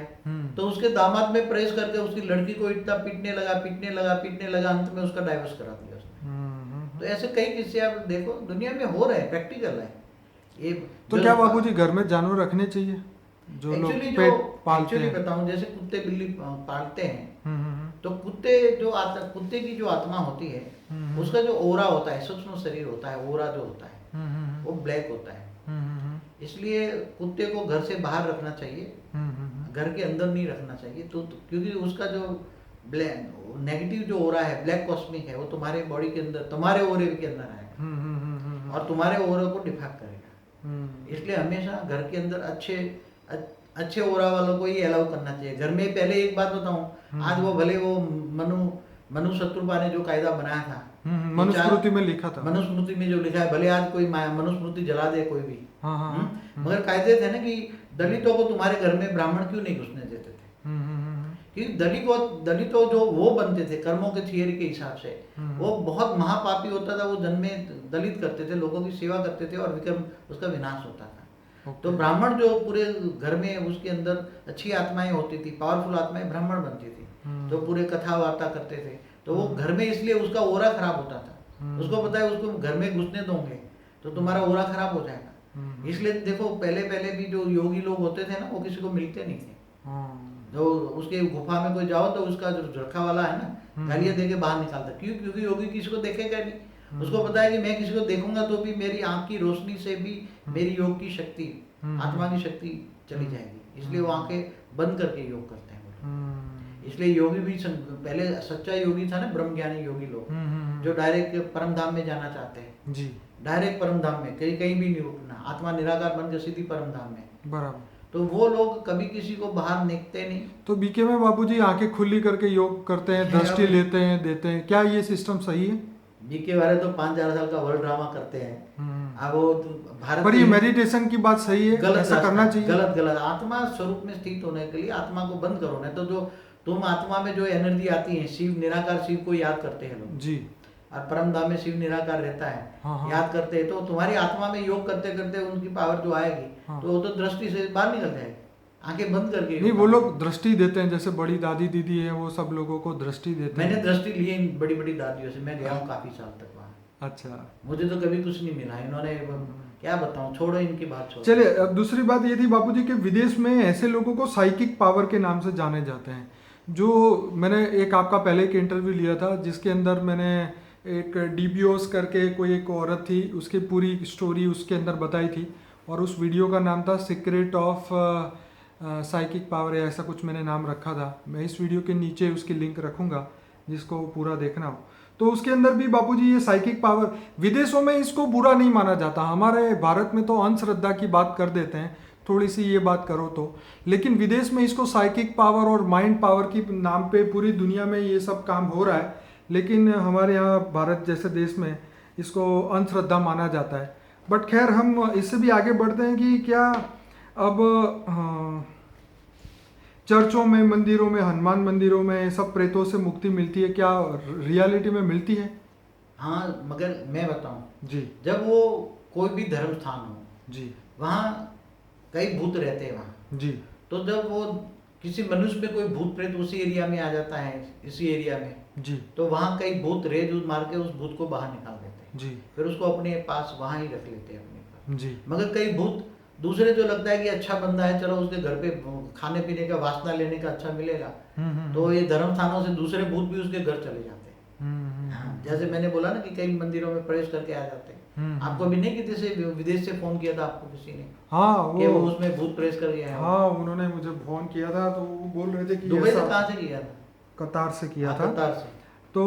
तो उसके दामाद में प्रेस करके उसकी लड़की को इतना पीटने लगा, अंत में उसका डाइवोर्स करा दिया उसने। तो ऐसे कई किस्से आप देखो दुनिया में हो रहे हैं, प्रैक्टिकल है ये। तो क्या बाबूजी घर में जानवर रखने चाहिए जो लोग पेट पालते हैं? बताऊं, जैसे कुत्ते बिल्ली पालते हैं, तो कुत्ते की जो आत्मा होती है, उसका जो ओरा होता है, सूक्ष्म शरीर होता है, ओरा जो होता है वो ब्लैक होता है, इसलिए कुत्ते को घर से बाहर रखना चाहिए, घर के अंदर नहीं रखना चाहिए। तो क्योंकि उसका जो नेगेटिव जो ओरा है, ब्लैक कॉस्मिक है, वो तुम्हारे बॉडी के अंदर, तुम्हारे ओरे के अंदर आएगा और तुम्हारे ओरे को डिफेक्ट करेगा। इसलिए हमेशा घर के अंदर अच्छे ओरा वालों को ही अलाउ करना चाहिए घर में। पहले एक बात बताऊं, आज वो भले वो मनु शत्रुपा ने जो कायदा बनाया था, मनुस्मृति में लिखा था, मनुस्मृति में जो लिखा है, भले आज कोई मनुस्मृति जला दे कोई भी, मगर कायदे थे ना कि दलितों को तुम्हारे घर में ब्राह्मण क्यों नहीं घुसने देते थे, क्योंकि दलितों जो वो बनते थे कर्मों के थियरी के हिसाब से, वो बहुत महापापी होता था, वो जन्मे दलित करते थे, लोगों की सेवा करते थे और विक्रम उसका विनाश होता था। तो ब्राह्मण जो पूरे घर में उसके अंदर अच्छी आत्माएं होती थी, पावरफुल आत्माएं ब्राह्मण बनती थी, तो पूरे कथा वार्ता करते थे, तो वो घर में इसलिए उसका ओरा खराब होता था, उसको पता है उसको घर में घुसने दोगे तो तुम्हारा ओरा खराब हो जाएगा। इसलिए देखो पहले भी जो योगी लोग होते थे ना, वो किसी को मिलते नहीं थे। जो उसके गुफा में कोई जाओ तो उसका जो झड़का वाला है ना, गालियां दे के बाहर निकालता, क्योंकि योगी किसी को देखेगा नहीं, उसको पता है कि मैं किसी को देखूंगा तो भी मेरी आंख की रोशनी से भी मेरी योग की शक्ति, आत्मा की शक्ति चली जाएगी, इसलिए वो आंखें बंद करके योग करते हैं। इसलिए योगी भी पहले सच्चा योगी था ना, ब्रह्म ज्ञानी योगी लोग, जो डायरेक्ट परम धाम में जाना चाहते हैं जी, डायरेक्ट परम धाम में, कहीं भी नहीं रुकना, आत्मा निराकार बनकर सीधी परम धाम में, बराबर। तो वो लोग कभी किसी को बाहर निकलते नहीं। तो बीके में बाबूजी आंखें खुली करके योग करते हैं, दृष्टि लेते हैं, देते हैं, क्या ये सिस्टम सही है? बीके वाले तो 5,000 साल का वर्ल्ड ड्रामा करते हैं। अब वो भारत, पर ये मेडिटेशन की बात सही है, गलत ऐसा करना चाहिए? गलत। आत्मा स्वरूप में स्थित होने के लिए आत्मा को बंद करो, नहीं तो जो तुम आत्मा में जो एनर्जी आती है, शिव निराकार शिव को याद करते हैं लोग जी, और परम धाम में शिव निराकार रहता है, याद करते हैं, तो तुम्हारी आत्मा में योग करते करते उनकी पावर जो आएगी, तो वो तो दृष्टि से बाहर निकल जाएगी, आंखें बंद करके। नहीं, वो लोग दृष्टि देते हैं, जैसे बड़ी दादी दीदी है, वो सब लोगों को दृष्टि देते हैं। मैंने दृष्टि ली है बड़ी बड़ी दादियों से, मैं गया हूँ काफी साल तक वहाँ। अच्छा, मुझे तो कभी कुछ नहीं मिला, इन्होंने क्या बताऊं, छोड़ो इनकी बात, छोड़ो। चलिए, अब दूसरी बात ये थी बापूजी के विदेश में ऐसे लोगों को साइकिक पावर के नाम से जाने जाते हैं, जो मैंने एक आपका पहले एक इंटरव्यू लिया था जिसके अंदर मैंने एक डीबीओस करके कोई एक औरत थी, उसकी पूरी स्टोरी उसके अंदर बताई थी, और उस वीडियो का नाम था सीक्रेट ऑफ साइकिक पावर, या ऐसा कुछ मैंने नाम रखा था। मैं इस वीडियो के नीचे उसकी लिंक रखूँगा जिसको पूरा देखना हो। तो उसके अंदर भी बापूजी ये साइकिक पावर, विदेशों में इसको बुरा नहीं माना जाता, हमारे भारत में तो अंधश्रद्धा की बात कर देते हैं, थोड़ी सी ये बात करो तो, लेकिन विदेश में इसको साइकिक पावर और माइंड पावर की नाम पे पूरी दुनिया में ये सब काम हो रहा है, लेकिन हमारे यहाँ भारत जैसे देश में इसको अंधश्रद्धा माना जाता है। बट खैर, हम इससे भी आगे बढ़ते हैं कि क्या अब चर्चों में, मंदिरों में, हनुमान मंदिरों में सब प्रेतों से मुक्ति मिलती है, क्या रियलिटी में मिलती है? हाँ, मगर मैं बताऊं जी, जब वो कोई भी धर्म स्थान हो जी, वहाँ कई भूत रहते हैं वहाँ जी, तो जब वो किसी मनुष्य में कोई भूत प्रेत उसी एरिया में आ जाता है, इसी एरिया में जी, तो वहाँ कई भूत रेज मार के उस भूत को बाहर निकाल देते हैं जी, फिर उसको अपने पास वहाँ ही रख लेते हैं अपने पास जी। मगर कई भूत दूसरे जो लगता है कि अच्छा बंदा है, चलो उसके घर पे खाने पीने का वासना लेने का अच्छा मिलेगा, तो ये धर्म स्थानों से दूसरे भूत भी उसके घर चले जाते हैं। जैसे मैंने बोला ना कि कई मंदिरों में प्रवेश करके आ जाते हैं। आपको भी नहीं किसी से विदेश से फोन किया था आपको किसी ने? हाँ, वो उसमें भूत प्रवेश कर गया है। हाँ, उन्होंने मुझे फोन किया था, तो वो बोल रहे थे कि दुबई से कहाँ से किया था? कतार से किया था। कतार से। तो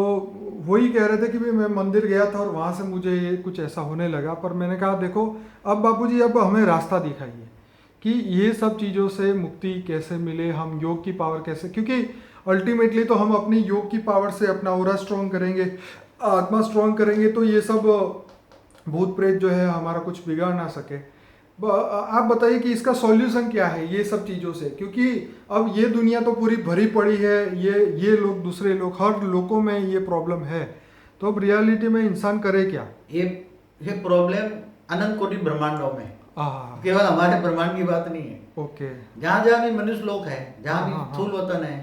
वही कह रहे थे कि भाई मैं मंदिर गया था और वहाँ से मुझे ये कुछ ऐसा होने लगा, पर मैंने कहा देखो अब बापूजी, अब हमें रास्ता दिखाइए कि ये सब चीज़ों से मुक्ति कैसे मिले, हम योग की पावर कैसे, क्योंकि अल्टीमेटली तो हम अपनी योग की पावर से अपना ऑरा स्ट्रॉन्ग करेंगे, आत्मा स्ट्रॉन्ग करेंगे, तो ये सब भूत प्रेत जो है हमारा कुछ बिगाड़ ना सके। आप बताइए कि इसका सॉल्यूशन क्या है ये सब चीज़ों से, क्योंकि अब ये दुनिया तो पूरी भरी पड़ी है, ये लोग दूसरे लोग हर लोगों में ये प्रॉब्लम है, तो अब रियलिटी में इंसान करे क्या? ये प्रॉब्लम अनंत कोटि ब्रह्मांडों में, केवल हमारे ब्रह्मांड की बात नहीं है। ओके। जहाँ जहाँ भी मनुष्य लोग है, जहाँ भी स्थूल वतन है,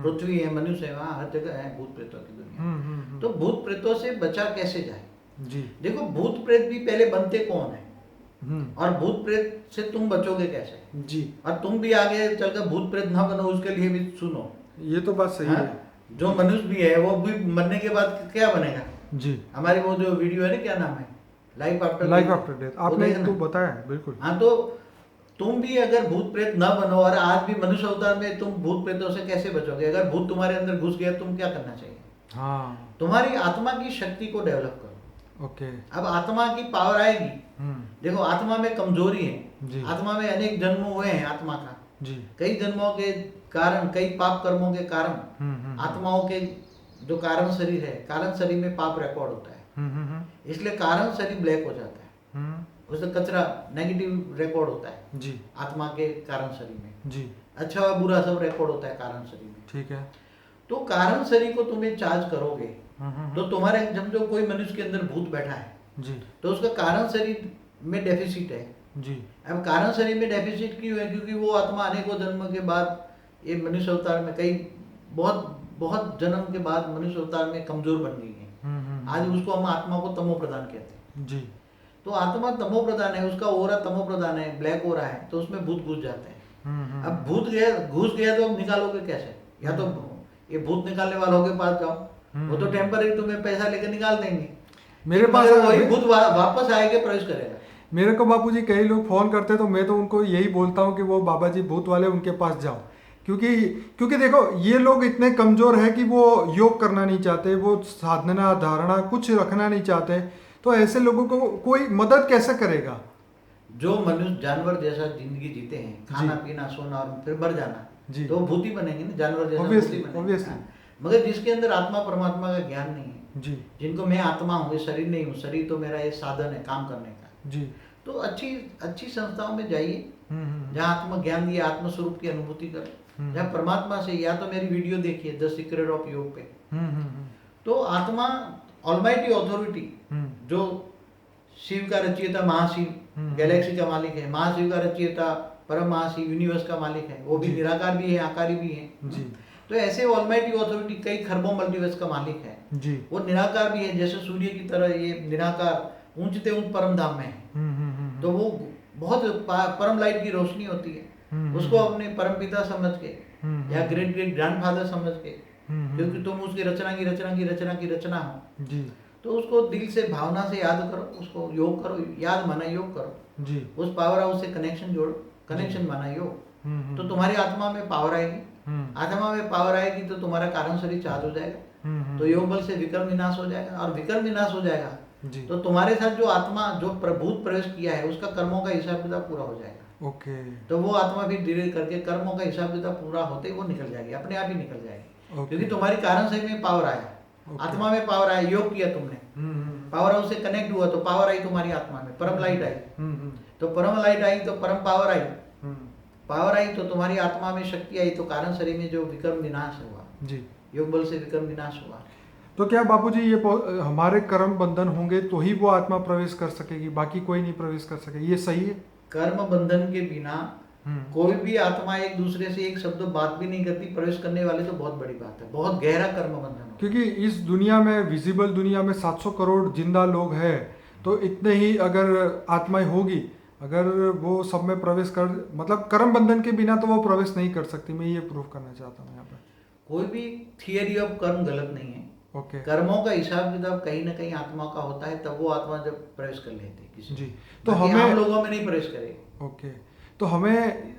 पृथ्वी है, मनुष्य है, वहाँ हर जगह है भूत प्रेतों की दुनिया। तो भूत प्रेतों से बचा कैसे जाए? जी देखो, भूत प्रेत भी पहले बनते कौन है और भूत प्रेत से तुम बचोगे कैसे? जी। और तुम भी आगे चलकर भूत प्रेत ना बनो, उसके लिए भी सुनो। ये तो बात सही है। जो मनुष्य भी है वो भी मरने के बाद क्या बनेगा? जी। हमारी वो जो वीडियो है ना, क्या नाम है, लाइफ आफ्टर डेथ, आपने तो बताया बिल्कुल। हाँ, तो तुम भी अगर भूत प्रेत ना बनो और आज भी मनुष्य अवतार में तुम भूत प्रेतों से कैसे बचोगे? अगर भूत तुम्हारे अंदर घुस गया, तुम क्या करना चाहिए? हाँ, तुम्हारी आत्मा की शक्ति को डेवलप करो। ओके। अब आत्मा की पावर आएगी। देखो, आत्मा में कमजोरी है, आत्मा में अनेक जन्म हुए हैं आत्मा का जी। कई जन्मों के कारण, कई पाप कर्मों के कारण आत्माओं के जो कारण शरीर है, कारण शरीर में पाप रिकॉर्ड होता है, इसलिए कारण शरीर ब्लैक हो जाता है, उससे कचरा नेगेटिव रिकॉर्ड होता है जी। आत्मा के कारण शरीर में जी, अच्छा और बुरा सब रिकॉर्ड होता है कारण शरीर में। ठीक है। तो कारण शरीर को तुम्हें चार्ज करोगे तो तुम्हारे, जब जो कोई मनुष्य के अंदर भूत बैठा है जी, तो उसका कारण शरीर में डेफिसिट है जी। अब कारण शरीर में डेफिसिट क्यों है? क्योंकि वो आत्मा अनेकों जन्म के बाद ये मनुष्य अवतार में, कई बहुत जन्म के बाद मनुष्य अवतार में कमजोर बन गई है। आज उसको हम आत्मा को तमो प्रदान कहते हैं जी। तो आत्मा तमो प्रदान है, उसका ओरा तमो प्रदान है, ब्लैक ओरा है, तो उसमें भूत घुस जाते हैं। अब भूत घुस गया तो अब निकालोगे कैसे? या तो ये भूत निकालने वालों के पास जाओ, वो तो टेम्पररी तुम्हें पैसा लेकर निकाल देंगे। मेरे पास वही भूत वापस आएगा, प्रवेश करेगा। मेरे को बापूजी कई लोग फोन करते तो मैं तो उनको यही बोलता हूँ कि वो बाबा जी भूत वाले उनके पास जाओ, क्योंकि देखो ये लोग इतने कमजोर है कि वो योग करना नहीं चाहते, वो साधना धारणा कुछ रखना नहीं चाहते, तो ऐसे लोगों को कोई मदद कैसे करेगा? जो मनुष्य जानवर जैसा जिंदगी जीते हैं, खाना पीना सोना और फिर मर जाना जी, तो भूती बनेंगे ना, जानवर जैसा भूती बनेंगे। मगर जिसके अंदर आत्मा परमात्मा का ज्ञान नहीं है जी, जिनको मैं आत्मा हूँ, ये शरीर नहीं हूँ, शरीर तो मेरा ये साधन है काम करने का जी, तो अच्छी संस्थाओं में जाइए जहाँ आत्मा ज्ञान दिए, आत्म स्वरूप की अनुभूति करें, जहाँ परमात्मा से, या तो मेरी वीडियो देखिए द सीक्रेट ऑफ योग पे, तो आत्मा ऑलमाइटी अथॉरिटी जो शिव का रचयिता महाशिव, गैलेक्सी का मालिक है, महाशिव का रचयिता परम महाशिव, यूनिवर्स का मालिक है, वो भी निराकार भी है आकारी भी है जी। तो ऐसे ऑलमाइटी अथॉरिटी कई खरबों मल्टीवर्स का मालिक है जी, वो निराकार भी है, जैसे सूर्य की तरह ये निराकार ऊंचते ऊंच परम धाम में है। तो वो बहुत परम लाइट की रोशनी होती है, उसको अपने परम पिता समझ के या ग्रेट ग्रेट ग्रैंडफादर समझ के, क्योंकि तुम उसकी रचना हो जी, तो उसको दिल से भावना से याद करो, उसको योग करो, याद माना योग करो जी, उस पावर हाउस से कनेक्शन जोड़ो, कनेक्शन माना योग, तो तुम्हारी आत्मा में पावर आएगी, आत्मा में पावर आएगी तो तुम्हारा कारण शरीर चार्ज हो जाएगा, तो योग बल से विकर्म विनाश हो जाएगा, और विकर्म विनाश हो जाएगा तो तुम्हारे साथ जो आत्मा जो भूत प्रवेश किया है उसका कर्मों का हिसाब किताब पूरा हो जाएगा। ओके। तो वो आत्मा भी धीरे करके कर्मों का हिसाब किताब पूरा होते ही वो निकल जाएगी, अपने आप ही निकल जाएगी, क्योंकि तुम्हारी कारण शरीर में पावर आया, आत्मा में पावर आया, योग किया तुमने, पावर हाउस से कनेक्ट हुआ तो पावर आई तुम्हारी आत्मा में, परम लाइट आई, तो परम लाइट आई तो परम पावर आई, पावर आई तो तुम्हारी आत्मा में शक्ति आई, तो कारण शरीर में जो विकर्म विनाश हुआ जी, योग बल से विकर्म विनाश हुआ। तो क्या बापूजी ये हमारे कर्म बंधन होंगे तो ही वो आत्मा प्रवेश कर सकेगी, बाकी कोई नहीं प्रवेश कर सके, ये सही है? कर्म बंधन के बिना कोई भी आत्मा एक दूसरे से एक शब्द बात भी नहीं करती, प्रवेश करने वाले तो बहुत बड़ी बात है, बहुत गहरा कर्म बंधन। क्योंकि इस दुनिया में, विजिबल दुनिया में 700 करोड़ जिंदा लोग हैं, तो इतने ही अगर आत्माएं होगी, अगर वो सब में प्रवेश कर, मतलब कर्म बंधन के बिना तो वो प्रवेश नहीं कर सकती, मैं ये प्रूफ करना चाहता हूँ यहाँ पर। कोई भी थियरी ऑफ कर्म गलत नहीं है। ओके। कर्मों का हिसाब किताब कहीं ना कहीं आत्मा का होता है, तब वो आत्मा जब प्रवेश कर लेती है किसी जी, तो हमें हम लोगों में नहीं प्रवेश करेगी। ओके, तो हमें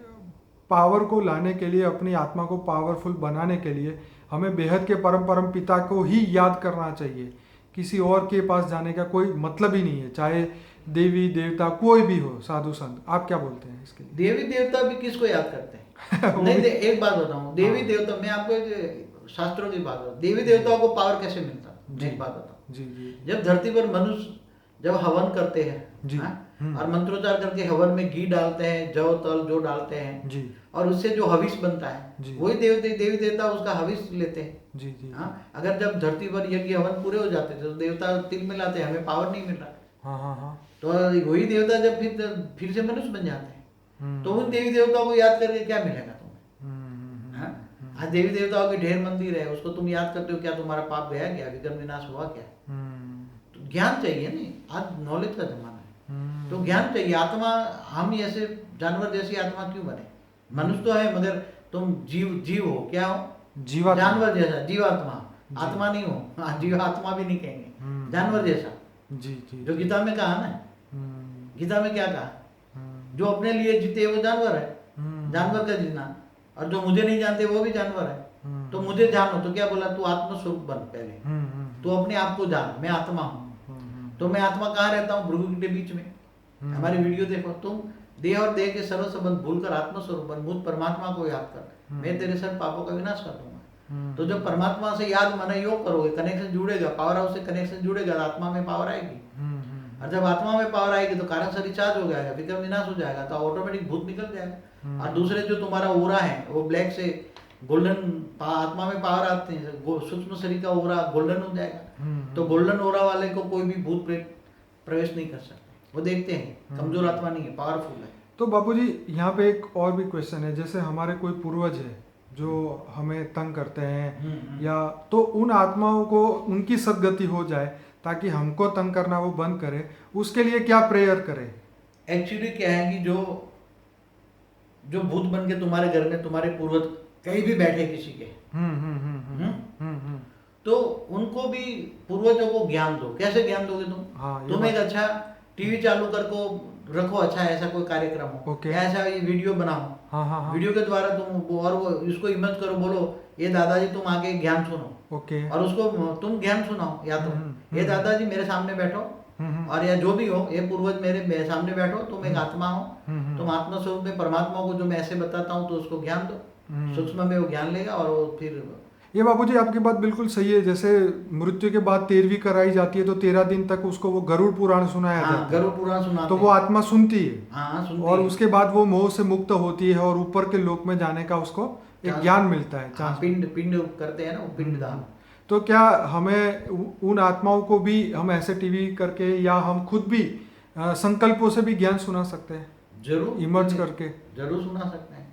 पावर को लाने के लिए, अपनी आत्मा को पावरफुल बनाने के लिए हमें बेहद के परम पिता को ही याद करना चाहिए, किसी और के पास जाने का कोई मतलब ही नहीं है, चाहे देवी देवता कोई भी हो, साधु संत, आप क्या बोलते हैं इसके लिए? देवी देवता भी किसको याद करते हैं? नहीं एक बात बताऊं, देवी देवता, मैं आपको एक शास्त्रों की बात बताऊं, देवी देवताओं को पावर कैसे मिलता है? मैं एक बात बताऊं, जी जी जब धरती पर मनुष्य जब हवन करते हैं जी, और मंत्रोच्चार करके हवन में घी डालते हैं, जौ तल जो डालते हैं जी और उससे जो हविष बनता है, जी। वही देवी देवता उसका हविष लेते हैं। जी जी अगर जब धरती पर यज्ञ हवन पूरे हो जाते थे तो देवता तिल मिलाते, हमें पावर नहीं मिल रहा, हाँ हाँ हाँ। तो वही देवता जब फिर से मनुष्य बन जाते हैं, तो उन देवी देवताओं को याद करके क्या मिलेगा तुम्हें? आज देवी देवताओं के ढेर मंदिर है, उसको तुम याद करते हो, क्या तुम्हारा पाप गया क्या? विकर्म विनाश हुआ क्या? तो ज्ञान चाहिए नहीं, आज नॉलेज का जमाना है, तो ज्ञान चाहिए। आत्मा, हम ऐसे जानवर जैसी आत्मा क्यों बने? मनुष्य तो है मगर तुम जीव हो, क्या हो? जीवात्मा, जानवर जैसा, जीवात्मा, आत्मा नहीं हो। जीव आत्मा भी नहीं कहेंगे, जानवर जैसा। जी जी, जो गीता में कहा ना, गीता में क्या कहा? जो अपने लिए जीते वो जानवर है, जानवर का जीना, और जो मुझे नहीं जानते वो भी जानवर है। तो मुझे जानो, तो क्या बोला? तू आत्मस्वरूप बन पहले, तू अपने आप को जान, मैं आत्मा हूँ। तो मैं आत्मा कहाँ रहता हूँ? भृगु के बीच में। हमारी वीडियो देखो, तुम देह और देह के सर्व संबंध भूलकर आत्मस्वरूप बन, मुझ परमात्मा को याद कर, मैं तेरे सब पापों का विनाश कर दूंगा। तो जब परमात्मा से याद मन योग करोगे, कनेक्शन जुड़ेगा, पावर हाउस से कनेक्शन जुड़ेगा, तो आत्मा में पावर आएगी। और जब आत्मा में पावर आएगी तो कारण से रिचार्ज हो जाएगा, विक्रम विनाश हो जाएगा, तो ऑटोमेटिक भूत निकल जाएगा। और दूसरे जो तुम्हारा ओरा है वो ब्लैक से गोल्डन, आत्मा में पावर आते हैं, सूक्ष्म शरीर का ओरा गोल्डन हो जाएगा। तो गोल्डन ओरा वाले को कोई भी भूत प्रेत प्रवेश नहीं कर सकते, वो देखते हैं कमजोर आत्मा नहीं है, पावरफुल है। तो बापूजी यहाँ पे एक और भी क्वेश्चन है, जैसे हमारे कोई पूर्वज है जो हमें तंग करते हैं या, तो उन आत्माओं को उनकी सद्गति हो जाए ताकि हमको तंग करना वो बंद करे, उसके लिए क्या प्रेयर करें? एक्चुअली क्या है कि जो भूत बन के तुम्हारे घर में तुम्हारे पूर्वज कहीं भी बैठे किसी के, तो उनको भी पूर्वजों को ज्ञान दो। कैसे ज्ञान दोगे तुम? हाँ, तुम एक अच्छा टीवी चालू करको रखो, अच्छा ऐसा कोई कार्यक्रम हो, ऐसा ये वीडियो बनाओ। हाँ हाँ हाँ। वीडियो के द्वारा तुम और वो इसको इमेज करो, बोलो ये दादाजी तुम आके ज्ञान सुनो, ओके, और उसको तुम ज्ञान सुनाओ, या तो ये दादाजी मेरे सामने बैठो, और या जो भी हो, ये पूर्वज मेरे सामने बैठो, तुम एक आत्मा हो, तुम आत्मा स्वरूप में परमात्मा को जो मैं ऐसे बताता हूँ, तो उसको ज्ञान दो, सूक्ष्म में वो ज्ञान लेगा। और वो फिर ये बाबूजी आपकी बात बिल्कुल सही है। जैसे मृत्यु के बाद 13वीं कराई जाती है तो 13 दिन तक उसको वो गरुड़ पुराण सुनाया जाता है, गरुड़ पुराण सुनाते तो वो आत्मा सुनती है, और है। उसके बाद वो मोह से मुक्त होती है और ऊपर के लोक में जाने का उसको एक ज्ञान मिलता है। पिंड करते हैं ना, वो पिंड दान। तो क्या हमें उन आत्माओं को भी हम ऐसे टीवी करके या हम खुद भी संकल्पों से भी ज्ञान सुना सकते हैं? जरूर, इमर्ज करके जरूर सुना सकते हैं।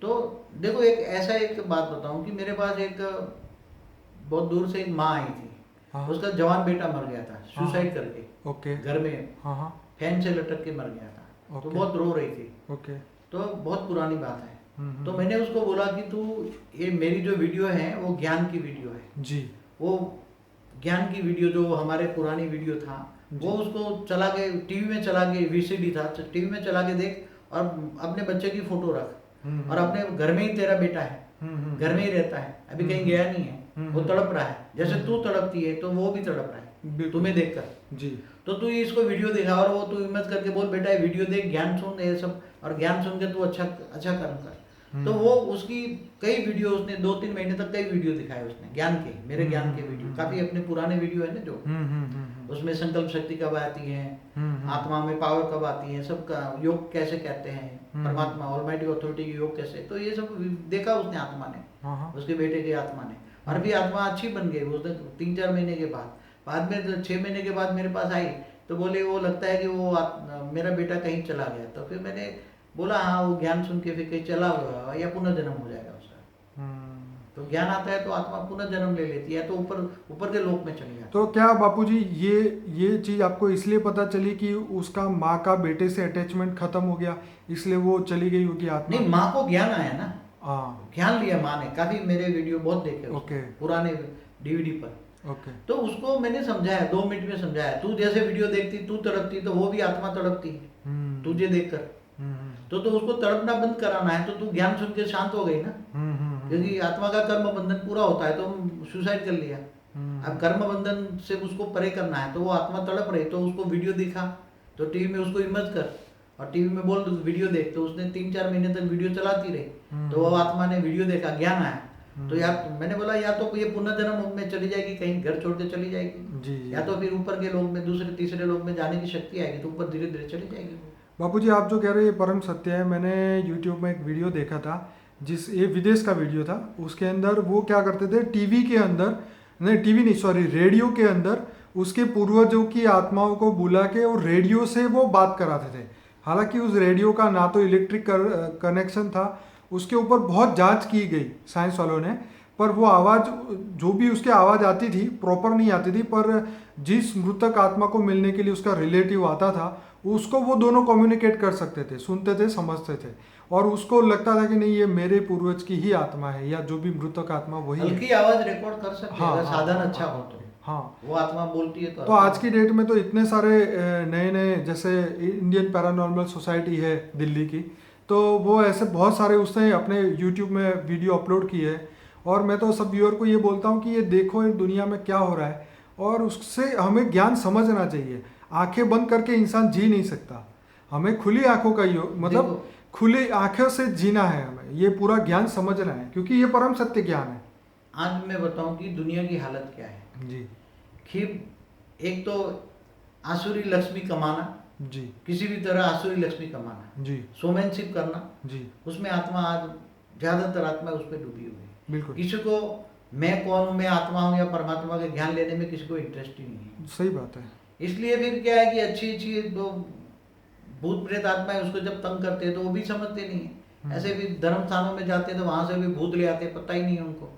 तो देखो, एक ऐसा एक बात बताऊं कि मेरे पास एक बहुत दूर से एक माँ आई थी, उसका जवान बेटा मर गया था सुसाइड करके, ओके, घर में फैन से लटक के मर गया था, तो बहुत रो रही थी, ओके, तो बहुत पुरानी बात है। तो मैंने उसको बोला कि तू, ये मेरी जो वीडियो है वो ज्ञान की वीडियो है जी, वो ज्ञान की वीडियो जो हमारे पुरानी वीडियो था, वो उसको चला के टीवी में चला के, वीसीडी था, टीवी में चला के देख, और अपने बच्चे की फोटो रख, और अपने घर में ही तेरा बेटा है, घर में ही रहता है, अभी कहीं गया नहीं है, वो तड़प रहा है जैसे तू तड़पती है, तो वो भी तड़प रहा है तुम्हें देखकर जी। तो तू इसको वीडियो देखा, और वो तू इमेज करके बोल बेटा ये वीडियो देख, ज्ञान सुन, ये सब, और ज्ञान सुन के तू अच्छा कर्म कर। तो वो उसकी कई वीडियो, उसने 2-3 महीने तक कई वीडियो दिखाए उसने ज्ञान के, मेरे ज्ञान के वीडियो, काफी अपने पुराने वीडियो है ना जो, उसमें संकल्प शक्ति कब आती है, आत्मा में पावर कब आती है, सबका योग कैसे कहते हैं, परमात्मा ऑलमाइटी अथॉरिटी की योग कैसे, तो ये सब देखा उसने, आत्मा ने, उसके बेटे की आत्मा ने, और भी आत्मा अच्छी बन गई उसने 3-4 महीने के बाद में 6 महीने के बाद मेरे पास आई, तो बोले वो लगता है कि वो मेरा बेटा कहीं चला गया। तो फिर मैंने बोला हाँ, वो ज्ञान सुन के फिर कहीं चला हुआ या पुनर्जन्म हो जाएगा उसका। तो ज्ञान आता है तो आत्मा पुनर्जन्म ले लेती है, तो ऊपर के लोक में चली जाती है। तो क्या बापूजी ये चीज आपको इसलिए पता चली कि उसका माँ का बेटे से अटैचमेंट खत्म हो गया, इसलिए वो चली गई होगी आत्मा? नहीं, माँ को ज्ञान आया ना, हाँ, ज्ञान लिया माँ ने, काफी मेरे वीडियो बहुत देखे ओके, पुराने डीवीडी पर, ओके, तो उसको मैंने समझाया, 2 मिनट में समझाया, तू जैसे वीडियो देखती, तू तड़पती, तो वो भी आत्मा तड़पती है तुझे देखकर, तो उसको तड़पना बंद कराना है, तो तू ज्ञान सुन के शांत हो गई ना, क्योंकि आत्मा का कर्म बंधन पूरा होता है, तो सुसाइड कर लिया। अब कर्म बंधन से उसको परे करना है, तो वो आत्मा तड़प रही, तो उसको वीडियो दिखा, तो टीवी में उसको इमेज कर और टीवी में बोल वीडियो देख, तो उसने 3-4 महीने तक वीडियो चलाती रही, तो वो आत्मा ने वीडियो देखा, ज्ञान आया, तो यार मैंने बोला या तो ये पुनर्जन्म में चली जाएगी, कहीं घर छोड़ के चली जाएगी, जी। या तो फिर ऊपर के लोग में, दूसरे तीसरे लोग में जाने की शक्ति आएगी, तो ऊपर धीरे धीरे चली जाएगी। बापूजी आप जो कह रहे हैं ये परम सत्य है। मैंने यूट्यूब में एक वीडियो देखा था, ये विदेश का वीडियो था। उसके अंदर वो क्या करते थे, टीवी के अंदर, नहीं टीवी नहीं सॉरी, रेडियो के अंदर उसके पूर्वजों की आत्माओं को बुला के और रेडियो से वो बात कराते थे। हालांकि उस रेडियो का ना तो इलेक्ट्रिक कनेक्शन था, उसके ऊपर बहुत जांच की गई साइंस वालों ने, पर वो आवाज़ जो भी उसकी आवाज़ आती थी प्रॉपर नहीं आती थी, पर जिस मृतक आत्मा को मिलने के लिए उसका रिलेटिव आता था उसको वो दोनों कम्युनिकेट कर सकते थे, सुनते थे, समझते थे, और उसको लगता था कि नहीं ये मेरे पूर्वज की ही आत्मा है या जो भी मृतक आत्मा वही है। हल्की आवाज रिकॉर्ड कर सकते हैं, अगर साधन अच्छा हो तो। हाँ, वो आत्मा बोलती है तो आज की डेट में तो इतने सारे नए नए, जैसे इंडियन पैरानॉर्मल सोसाइटी है दिल्ली की, तो वो ऐसे बहुत सारे उसने अपने यूट्यूब में वीडियो अपलोड किए है। और मैं तो सब व्यूअर को ये बोलता हूँ कि ये देखो इस दुनिया में क्या हो रहा है, और उससे हमें ज्ञान समझना चाहिए। आंखें बंद करके इंसान जी नहीं सकता, हमें खुली आंखों का मतलब खुली आंखों से जीना है, हमें ये पूरा ज्ञान समझना है, क्योंकि ये परम सत्य ज्ञान है। आज मैं बताऊं कि दुनिया की हालत क्या है जी। कि एक तो आसुरी लक्ष्मी कमाना जी, किसी भी तरह आसुरी लक्ष्मी कमाना जी, शोमैनशिप करना जी, उसमें आत्मा आज ज्यादातर आत्मा उस पर डूबी हुई है। बिल्कुल किसी को मैं कौन हूँ, मैं आत्मा हूँ या परमात्मा के ज्ञान लेने में किसी को इंटरेस्ट ही नहीं है। सही बात है। इसलिए फिर क्या है कि अच्छी अच्छी जो भूत प्रेत आत्मा है उसको जब तंग करते हैं तो वो भी समझते नहीं है। ऐसे भी धर्म स्थानों में जाते हैं तो वहां से भी भूत ले आते हैं, पता ही नहीं है उनको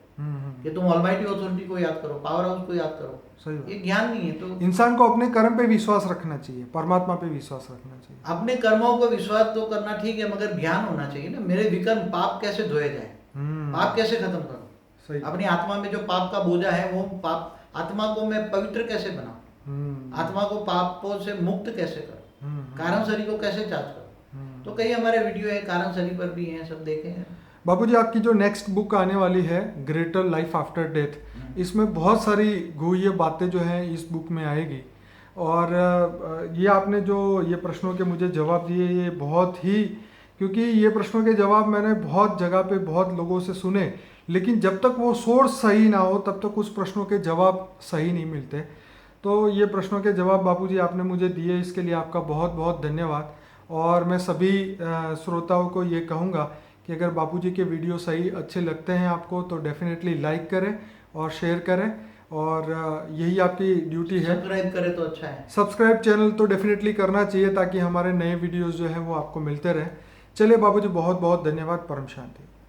कि तुम ऑलमाइटी अथॉरिटी को याद करो, पावर हाउस को याद करो। सही बात। ये ज्ञान नहीं है। तो इंसान को अपने कर्म पे विश्वास रखना चाहिए, परमात्मा पे विश्वास रखना चाहिए। अपने कर्मों को विश्वास तो करना ठीक है, मगर ज्ञान होना चाहिए ना, मेरे विकर्म पाप कैसे धोए जाए, पाप कैसे खत्म करूं। सही। अपनी आत्मा में जो पाप का बोझा है वो पाप, आत्मा को मैं पवित्र कैसे बनाऊं, आत्मा को पापों से मुक्त कैसे करूं, कारण शरीर को कैसे जांच करूं। तो कई हमारे वीडियो है कारण शरीर पर भी हैं, सब देखे हैं। बापूजी आपकी जो नेक्स्ट बुक आने वाली है ग्रेटर लाइफ आफ्टर डेथ, इसमें बहुत सारी गुह्य बातें जो हैं इस बुक में आएगी। और ये आपने जो ये प्रश्नों के मुझे जवाब दिए, ये बहुत ही, क्योंकि ये प्रश्नों के जवाब मैंने बहुत जगह पे बहुत लोगों से सुने, लेकिन जब तक वो सोर्स सही ना हो तब तक उस प्रश्नों के जवाब सही नहीं मिलते। तो ये प्रश्नों के जवाब बापूजी आपने मुझे दिए, इसके लिए आपका बहुत बहुत धन्यवाद। और मैं सभी श्रोताओं को ये कहूँगा कि अगर बापूजी के वीडियो सही अच्छे लगते हैं आपको तो डेफिनेटली लाइक करें और शेयर करें, और यही आपकी ड्यूटी है। सब्सक्राइब करें तो अच्छा है। सब्सक्राइब चैनल तो डेफिनेटली करना चाहिए ताकि हमारे नए वीडियोस जो हैं वो आपको मिलते रहें। चलिए बापूजी बहुत बहुत धन्यवाद। परम शांति।